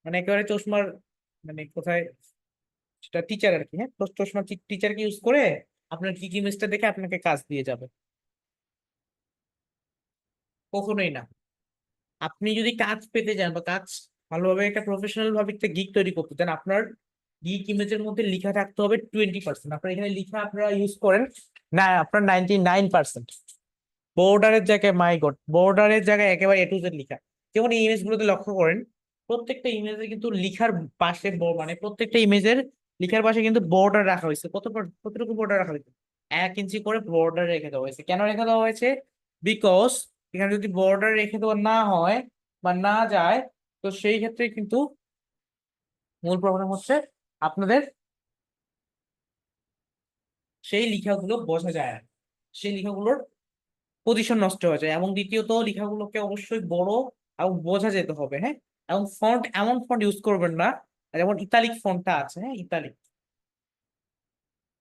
মানে একেবারে চশমার মানে কোথায় সেটা টিচার আর কি, হ্যাঁ, তো চশমা টিচারকে ইউজ করে আপনার গিগ ইমেজটা দেখে আপনাকে কাজ দিয়ে যাবে? কখনোই না। আপনি যদি কাজ পেতে চান বা কাজ ভালোভাবে একটা প্রফেশনাল ভাবে একটা গিগ তৈরি করতে চান, আপনার গিগ ইমেজের মধ্যে লেখা থাকতে হবে 20%। আপনার এখানে লেখা আপনারা ইউজ করেন না, আপনার 99%। বর্ডারের জায়গায়, মাই গড, বর্ডারের জায়গায় একেবারে এ টু জেড লেখা। যেমন এই ইমেজ গুলোতে লক্ষ্য করেন প্রত্যেকটা ইমেজে কিন্তু লিখার পাশে মানে প্রত্যেকটা ইমেজের লিখার পাশে কিন্তু বর্ডার রাখা হয়েছে। কতটুকু বর্ডার রাখা হয়েছে? 1 ইঞ্চি করে বর্ডার রেখে দেওয়া হয়েছে। কেন রেখে দেওয়া হয়েছে? বিকজ এখানে যদি বর্ডার রেখে দেওয়া না হয় বা না যায়, তো সেই ক্ষেত্রে কিন্তু মূল প্রবলেম হচ্ছে আপনাদের সেই লেখাগুলো বোঝা যায় না, সেই লেখাগুলোর পজিশন নষ্ট হয়ে যায়, এবং দ্বিতীয়ত লেখাগুলোকে অবশ্যই বড় এবং বোঝা যেতে হবে। হ্যাঁ, এবং ফন্ট এমন ফন্ট ইউজ করবেন না, যেমন ইতালিক ফন্টটা আছে, হ্যাঁ ইতালিক,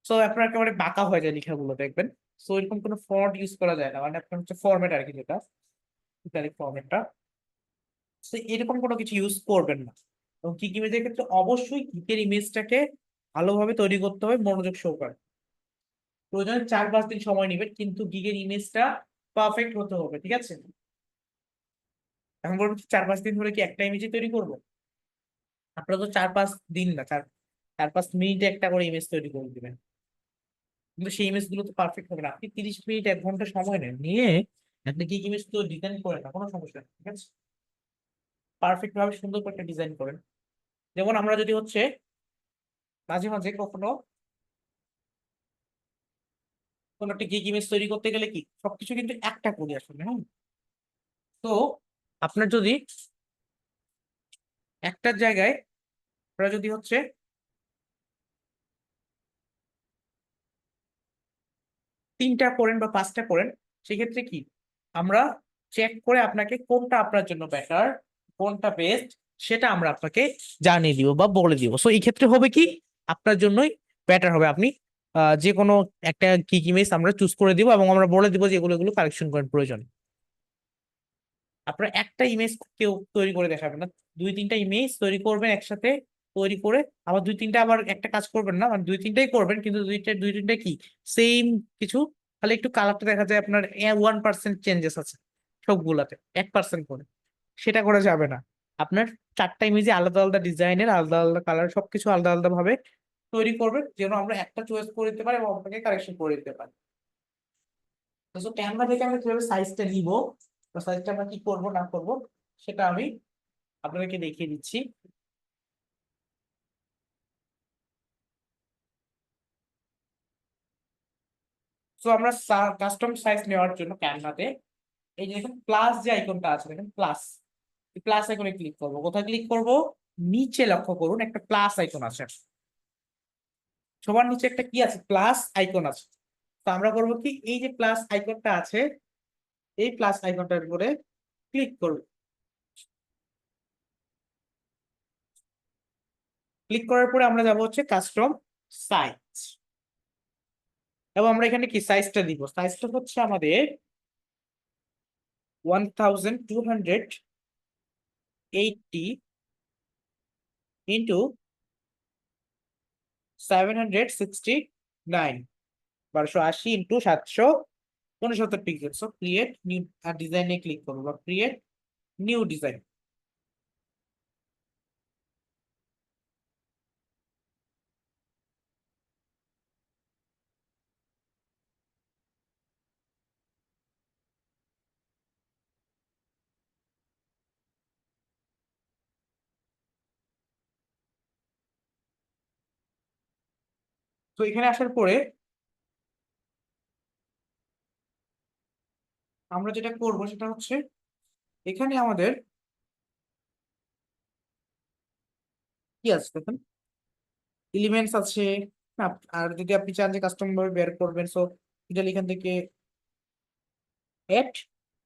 সো আপনার একেবারে বাঁকা হয়ে যায় লেখাগুলো দেখবেন। সো এরকম কোনো ফন্ট ইউজ করা যায় না, মানে আপনার হচ্ছে ফরম্যাট আর কি, যেটা ইতালিক ফরম্যাটটা, তো এরকম কোনো কিছু ইউজ করবেন না। এবং গিগ ইমেজের ক্ষেত্রে অবশ্যই গিগের ইমেজটাকে ভালোভাবে তৈরি করতে হবে মনোযোগ সহকারে। প্রয়োজনে 4-5 দিন সময় নেবেন, কিন্তু গিগের ইমেজটা পারফেক্ট হতে হবে, ঠিক আছে? এখন বলবো 4-5 দিন ধরে কি একটা ইমেজই তৈরি করবো? আপনারা তো 4-5 দিন না, 4-5 মিনিটে একটা করে ইমেজ তৈরি করে দিবেন, কিন্তু সেই ইমেজ গুলো তো পারফেক্ট হবে না। আপনি 30 মিনিট 1 ঘন্টা সময় নেন, নিয়ে আপনি গিগ ইমেজ তো ডিজাইন করেন না, কোনো সমস্যা নেই, ঠিক আছে? পারফেক্ট ভাবে সুন্দর করে একটা ডিজাইন করেন। যেমন আমরা যদি হচ্ছে মাঝে মাঝে কখনো কোনো একটা গিগ ইমেজ তৈরি করতে গেলে কি সবকিছু কিন্তু একটা করি আসলে, হ্যাঁ। তো আপনার যদি একটার জায়গায় আপনারা যদি হচ্ছে 3টা করেন বা 5টা করেন, সেক্ষেত্রে কি আমরা চেক করে আপনাকে কোনটা আপনার জন্য বেটার, কোনটা বেস্ট, সেটা আমরা আপনাকে জানিয়ে দিব বা বলে দিব। সো এই ক্ষেত্রে হবে কি আপনার জন্যই বেটার হবে, আপনি যে কোনো একটা গিগ ইমেজ আমরা চুজ করে দিব এবং আমরা বলে দিব যে এগুলো এগুলো কালেকশন করেন প্রয়োজন। আপনার একটা ইমেজ কেউ তৈরি করে দেখাবেন না, 2-3টা ইমেজ তৈরি করবেন একসাথে, তৈরি করে আবার 2-3টা আবার একটা কাজ করবেন না, মানে 2-3টাই করবেন, কিন্তু 2-3টা কি সেম কিছু, খালি একটু কালারটা দেখা যায় আপনার 1% চেঞ্জেস আছে সবগুলাতে 1% করে, সেটা করা যাবে না। আপনার 4টা ইমেজে আলাদা আলাদা ডিজাইনের, আলাদা আলাদা কালার, সবকিছু আলাদা আলাদা ভাবে তৈরি করবেন, যেন আমরা একটা চয়েস করে দিতে পারি এবং আপনাকে কারেকশন করে দিতে পারি। তো ক্যানভা থেকে আমরা কিভাবে সাইজটা নিব বা সাইজটা আমরা কি করব না করব, সেটা আমি আপনাদেরকে দেখিয়ে দিচ্ছি। তো আমরা কাস্টম সাইজ নেওয়ার জন্য ক্যানভাতে এই যে দেখেন প্লাস যে আইকনটা আছে, দেখেন প্লাস, এই প্লাস আইকনে ক্লিক করব। কোথায় ক্লিক করব? নিচে লক্ষ্য করুন একটা প্লাস আইকন আছে, সবার নিচে একটা কি আছে? প্লাস আইকন আছে। তো আমরা করব কি, এই যে প্লাস আইকনটা আছে, এই প্লাস আইকনটার উপরে ক্লিক করব। ক্লিক করার পরে আমরা যাব হচ্ছে কাস্টম সাইজ, এবং আমরা এখানে কি সাইজটা দিব, সাইজটা হচ্ছে আমাদের 1280 into 769, 1280 into 769 pixel. So create new ডিজাইনে ক্লিক করবো বা ক্রিয়েট নিউ ডিজাইন। তো এখানে আসার পরে আমরা যেটা করব সেটা হচ্ছে এখানে আমাদের কি আছে দেখুন, এলিমেন্টস আছে। আর যদি আপনি চান যে কাস্টম ভাবে বের করবেন, সো এটা এখান থেকে এড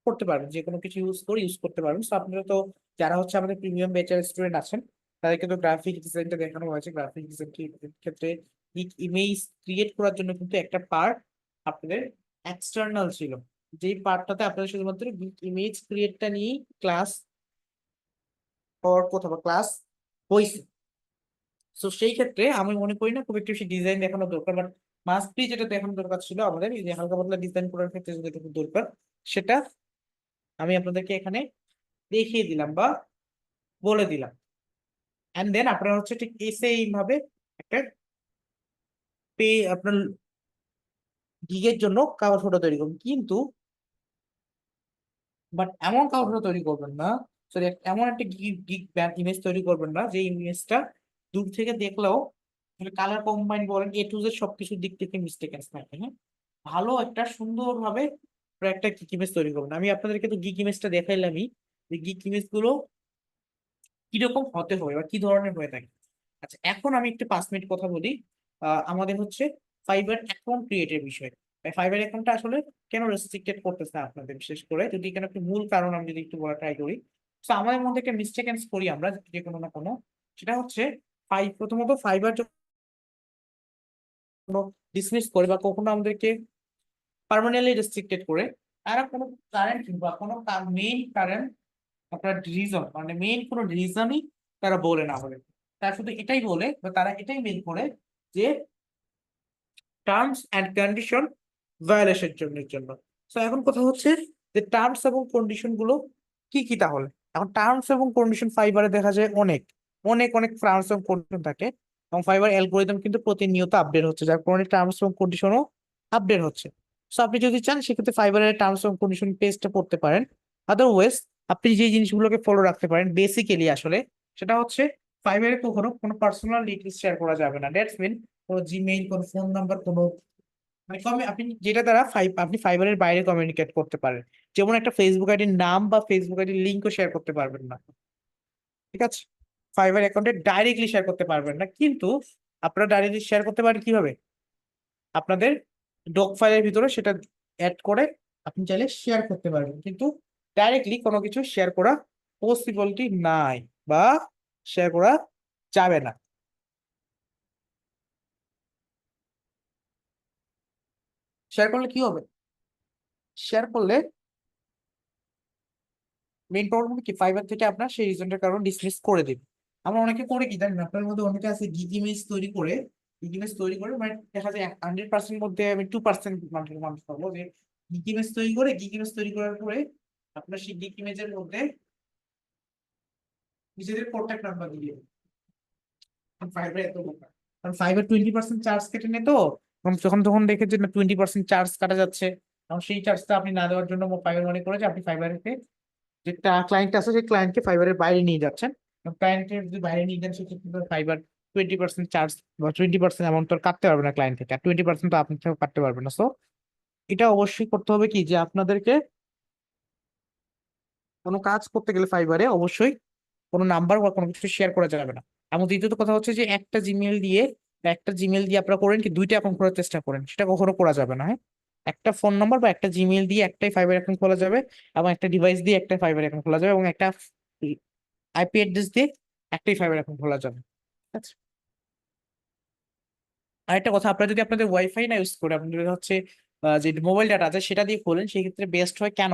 করতে পারবেন, যে কোনো কিছু ইউজ করতে পারবেন। সো আপনারা তো যারা হচ্ছে আমাদের প্রিমিয়াম ব্যাচের স্টুডেন্ট আছেন, তাদেরকে তো গ্রাফিক ডিজাইনটা দেখানো হয়েছে। গ্রাফিক ডিজাইন ক্ষেত্রে ইমেজ ক্রিয়েট করার জন্য কিন্তু একটা পার্ট আপনাদের এক্সটার্নাল ছিল, যেই পার্টটাতে আপনাদের শুধুমাত্র ইমেজ ক্রিয়েটটা নিয়েই ক্লাস হওয়ার কথা বা ক্লাস হয়েছে। তো সেই ক্ষেত্রে আমি মনে করি না খুব একটু বেশি ডিজাইন দেখানো দরকার, বাট মাস্ট বি যেটা দেখানো দরকার ছিল আমাদের, এই যে হালকা পাতলা ডিজাইন করার ক্ষেত্রে যেটা দরকার, সেটা আমি আপনাদেরকে এখানে দেখিয়ে দিলাম বা বলে দিলাম। এন্ড দেন আপনারা হচ্ছে ঠিক এই ভাবে একটা আপনার গিগের জন্য কাগজ ফটো তৈরি করবেন, কিন্তু বাট এমন কাগজ ফটো তৈরি করবেন না, সরি এমন একটা গিগ ইমেজ তৈরি করবেন না যে ইমেজটা দূর থেকে দেখলেও কালার কম্বাইন বলেন A to Z সবকিছুর দিক থেকে মিস্টেকেন থাকে। হ্যাঁ, ভালো একটা সুন্দরভাবে আপনারা একটা গিগ ইমেজ তৈরি করবেন। আমি আপনাদেরকে তো গিগ ইমেজটা দেখাইলামই, যে গিগ ইমেজ গুলো কিরকম হতে হবে বা কি ধরনের হয়ে থাকে। আচ্ছা, এখন আমি একটু 5 মিনিট কথা বলি আমাদের হচ্ছে ফাইবার অ্যাকাউন্ট ক্রিয়েটের বিষয়। ফাইবার অ্যাকাউন্টটা আসলে কেন রেস্ট্রিক্টেড করতেছে আপনাদের, বিশেষ করে যদি এখানে একটু মূল কারণ আমি যদি একটু বলা ট্রাই করি। তো আমাদের মধ্যে একটা মিস্টেক করি আমরা যে কোনো না কোনো, সেটা হচ্ছে প্রথমত ফাইবার ডিসমিস করে বা কখনো আমাদেরকে পার্মানেন্টলি রেস্ট্রিক্টেড করে, তারা কোনো কারেন্ট বা কোনো মেইন কারেন্ট আপনার রিজন মানে মেইন কোনো রিজনই তারা বলে না বলে, তারা শুধু এটাই বলে বা তারা এটাই মেইন করে যে টার্মস অ্যান্ড কন্ডিশন ভায়োলেশন জন্য। তো এখন কথা হচ্ছে যে টার্মস এবং কন্ডিশন গুলো কি কি তাহলে। এখন টার্মস এবং কন্ডিশন ফাইবারে দেখা যায় অনেক অনেক অনেক টার্মস এবং কন্ডিশন থাকে, এবং ফাইবার অ্যালগোরিদম কিন্তু প্রতিনিয়ত আপডেট হচ্ছে, যার কারণে টার্মস এবং কন্ডিশনও আপডেট হচ্ছে। সো আপনি যদি চান সেক্ষেত্রে ফাইবারের টার্মস এবং কন্ডিশন পেজটা পড়তে পারেন। আদারওয়াইজ আপনি যে জিনিসগুলোকে ফলো রাখতে পারেন বেসিক্যালি আসলে সেটা হচ্ছে ফাইবারে কখনো কোনো পার্সোনাল ডিটেলস শেয়ার করা যাবে না। দ্যাটস মিন কোনো জিমেইল, কোনো ফোন নাম্বার, কোনো মানে আপনি যেটা দ্বারা আপনি ফাইবারের বাইরে কমিউনিকেট করতে পারেন, যেমন একটা ফেসবুক আইডির নাম বা ফেসবুক আইডির লিঙ্কও শেয়ার করতে পারবেন না, ঠিক আছে? ফাইবার অ্যাকাউন্টে ডাইরেক্টলি শেয়ার করতে পারবেন না, কিন্তু আপনারা ডাইরেক্টলি শেয়ার করতে পারেন কিভাবে? আপনাদের ডক ফাইলের ভিতরে সেটা অ্যাড করে আপনি চাইলে শেয়ার করতে পারবেন, কিন্তু ডাইরেক্টলি কোনো কিছু শেয়ার করা পসিবিলিটি নাই বা শেয়ার করা যাবে না। শেয়ার করলে কি হবে? শেয়ার করলে মেইন প্রবলেম কি, ফাইবার থেকে আপনার সেই রিজনটার কারণে ডিসমিস করে দিবে। আমরা অনেকে করে কি জানেন, আপনার মধ্যে অনেকে আছে গিগ ইমেজ তৈরি করে, মানে দেখা যায় 100% মধ্যে আমি 2% মানুষ পাবো যে গিগ ইমেজ তৈরি করার পরে আপনার সেই গিগ ইমেজের মধ্যে নিজেদের কন্ট্যাক্ট নাম্বার দিয়ে দেবে। ফাইবার এত বোকা, কারণ ফাইবার 20% চার্জ কেটে নেয় তো, এবং যখন তখন দেখে যে 20% চার্জ কাটা যাচ্ছে, এবং সেই চার্জটা আপনি না দেওয়ার জন্য ফাইবার মনে করে যে আপনি ফাইবারকে যেটা ক্লায়েন্ট আছে সেই ক্লায়েন্টকে ফাইবারের বাইরে নিয়ে যাচ্ছেন। ক্লায়েন্টের যদি বাইরে নিয়ে যান সেক্ষেত্রে ফাইবার 20% চার্জ বা 20% অ্যামাউন্ট তো কাটতে পারবে না ক্লায়েন্ট থেকে, আর 20% তো আপনি থেকেও কাটতে পারবে না। সো এটা অবশ্যই করতে হবে কি, যে আপনাদেরকে কোনো কাজ করতে গেলে ফাইবারে অবশ্যই কোনো নাম্বার বা কোনো কিছু শেয়ার করা যাবে না। এবং দ্বিতীয়ত কথা হচ্ছে যে একটা জিমেল দিয়ে আপনারা করেন কি দুইটা অ্যাকাউন্ট খোলার চেষ্টা করেন, সেটা কখনো করা যাবে না। হ্যাঁ, একটা ফোন নাম্বার বা একটা জিমেল দিয়ে একটাই ফাইবার অ্যাকাউন্ট খোলা যাবে, এবং একটা ডিভাইস দিয়ে একটা ফাইবার অ্যাকাউন্ট খোলা যাবে, এবং একটা আইপি অ্যাড্রেস দিয়ে একটাই ফাইবার অ্যাকাউন্ট খোলা যাবে, ঠিক আছে? আরেকটা কথা, আপনারা যদি আপনাদের ওয়াইফাই না ইউজ করে আপনাদের হচ্ছে যে মোবাইল ডাটা আছে সেটা দিয়ে খোলেন, সেই ক্ষেত্রে বেস্ট হয়। কেন?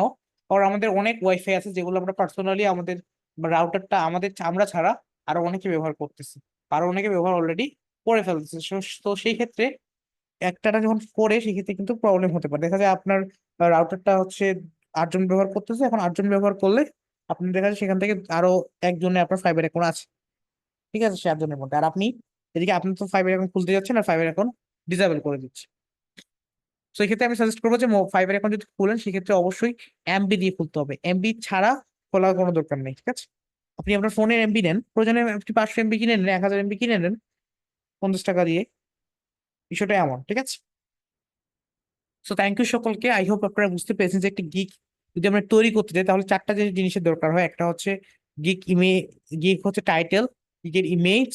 কারণ আমাদের অনেক ওয়াইফাই আছে যেগুলো আমরা পার্সোনালি আমাদের রাউটারটা আমরা ছাড়া আরো অনেকে ব্যবহার করতেছি, আরো অনেকে ব্যবহার অলরেডি করে ফেলতেছে। তো সেই ক্ষেত্রে একটানা যখন করে সেক্ষেত্রে কিন্তু প্রবলেম হতে পারে। দেখা যায় আপনার রাউটারটা হচ্ছে 8 জন ব্যবহার করতেছে, এখন 8 জন ব্যবহার করলে আপনি দেখা যায় সেখান থেকে আরো একজনে আপনার ফাইবার অ্যাকাউন্ট আছে, ঠিক আছে, সে 8 জনের মধ্যে, আর আপনি এদিকে আপনি তো ফাইবার অ্যাকাউন্ট খুলতে যাচ্ছেন আর ফাইবার অ্যাকাউন্ট ডিসেবল করে দিচ্ছে। তো এই ক্ষেত্রে আমি সাজেস্ট করবো যে ফাইবার অ্যাকাউন্ট যদি খুলেন সেক্ষেত্রে অবশ্যই এমবি দিয়ে খুলতে হবে, এমবি ছাড়া খোলার কোনো দরকার নেই, ঠিক আছে? আপনি আপনার ফোনের এমবি নেন, প্রয়োজনে আপনি 500 MB কিনে নেন, 1000 MB কিনে নেন 50 টাকা দিয়ে, বিষয়টা এমন, ঠিক আছে? সো থ্যাংক ইউ সকলকে, আই হোপ আপনারা বুঝতে পেরেছেন যে একটা গিগ যদি আমরা তৈরি করতে চাই তাহলে 4টা যে জিনিসের দরকার হয়। একটা হচ্ছে গিগ হচ্ছে টাইটেল, গিগের ইমেজ,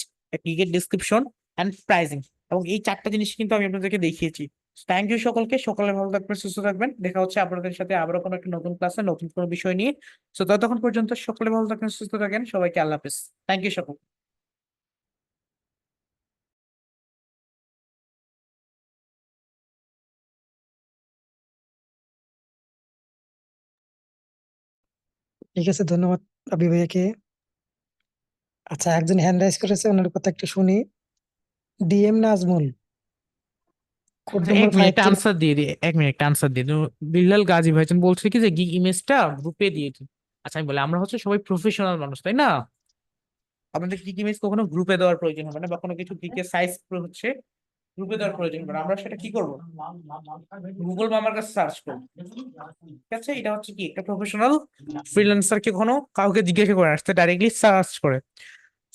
গিগের ডিসক্রিপশন অ্যান্ড প্রাইজিং, এবং এই 4টা জিনিস কিন্তু আমি আপনাদেরকে দেখিয়েছি। থ্যাংক ইউ সকলকে, সকলে ভালো থাকবেন, সুস্থ থাকবেন, দেখা হচ্ছে আপনাদের সাথে আবারও কোনো একটা নতুন ক্লাসে নতুন কোনো বিষয় নিয়ে। সো ততক্ষণ পর্যন্ত সকলে ভালো থাকবেন, সুস্থ থাকেন, সবাইকে আল্লাহ হাফেজ। থ্যাংক ইউ সকল। ঠিক আছে, ধন্যবাদ আবি ভাইয়াকে। আচ্ছা, একজন হ্যান্ড রাইজ করেছে, ওনার কথা একটু শুনি। ডিএম নাজমুল, কোড আচ্ছা, নম্বর 1 মিনিট 5 আনসার দিয়ে দিই, 1 মিনিট আনসার দিয়ে দিই। বিল্লাল গাজী ভাইজান বলছে কি যে গিগ ইমেজটা গ্রুপে দিয়ে দিন। আচ্ছা, আমি বলি আমরা হচ্ছে সবাই প্রফেশনাল মানুষ, তাই না? আমাদের গিগ ইমেজ কখনো গ্রুপে দেওয়ার প্রয়োজন হবে না, বা কোনো কিছু গিগের সাইজ হচ্ছে গ্রুপে দেওয়ার প্রয়োজন হবে না। আমরা সেটা কি করবো? গুগল বা আমার কাছে সার্চ করবো, ঠিক আছে? এটা হচ্ছে কি একটা প্রফেশনাল ফ্রিল্যান্সারকে কখনো কাউকে জিজ্ঞাসা করে আসতে, ডাইরেক্টলি সার্চ করে।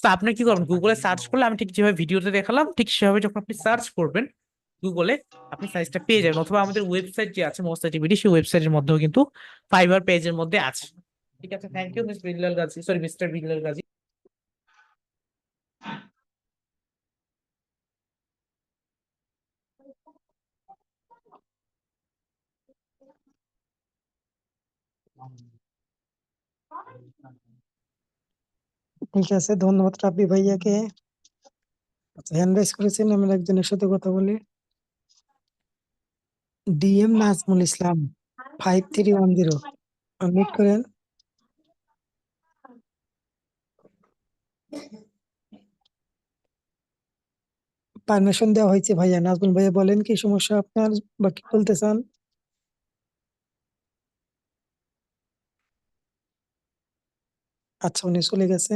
তো আপনি কি করবেন, গুগলে সার্চ করলে আমি ঠিক যেভাবে ভিডিওতে দেখালাম ঠিক সেভাবে যখন আপনি সার্চ করবেন গুগলে আপনি সাইজটা পেয়ে যাবেন, অথবা আমাদের ওয়েবসাইট যে আছে মোস্ট সেই ওয়েবসাইটের মধ্যেও কিন্তু ফাইবার পেজের মধ্যে আছে, ঠিক আছে? Thank you miss Billal Gazi, sorry mister Billal Gazi. ঠিক আছে, ধন্যবাদ রাব্বি ভাইয়াকে। আচ্ছা, হ্যান্ড রাইজ করেছেন, আমরা একজনের সাথে কথা বলি। ডিএম নাজমুল ইসলাম 5310, আনমিউট করেন। পারমিশন দেওয়া হয়েছে ভাইয়া। নাজমুল ভাইয়া বলেন কি সমস্যা আপনার বা কি বলতে চান? আচ্ছা, উনি চলে গেছে।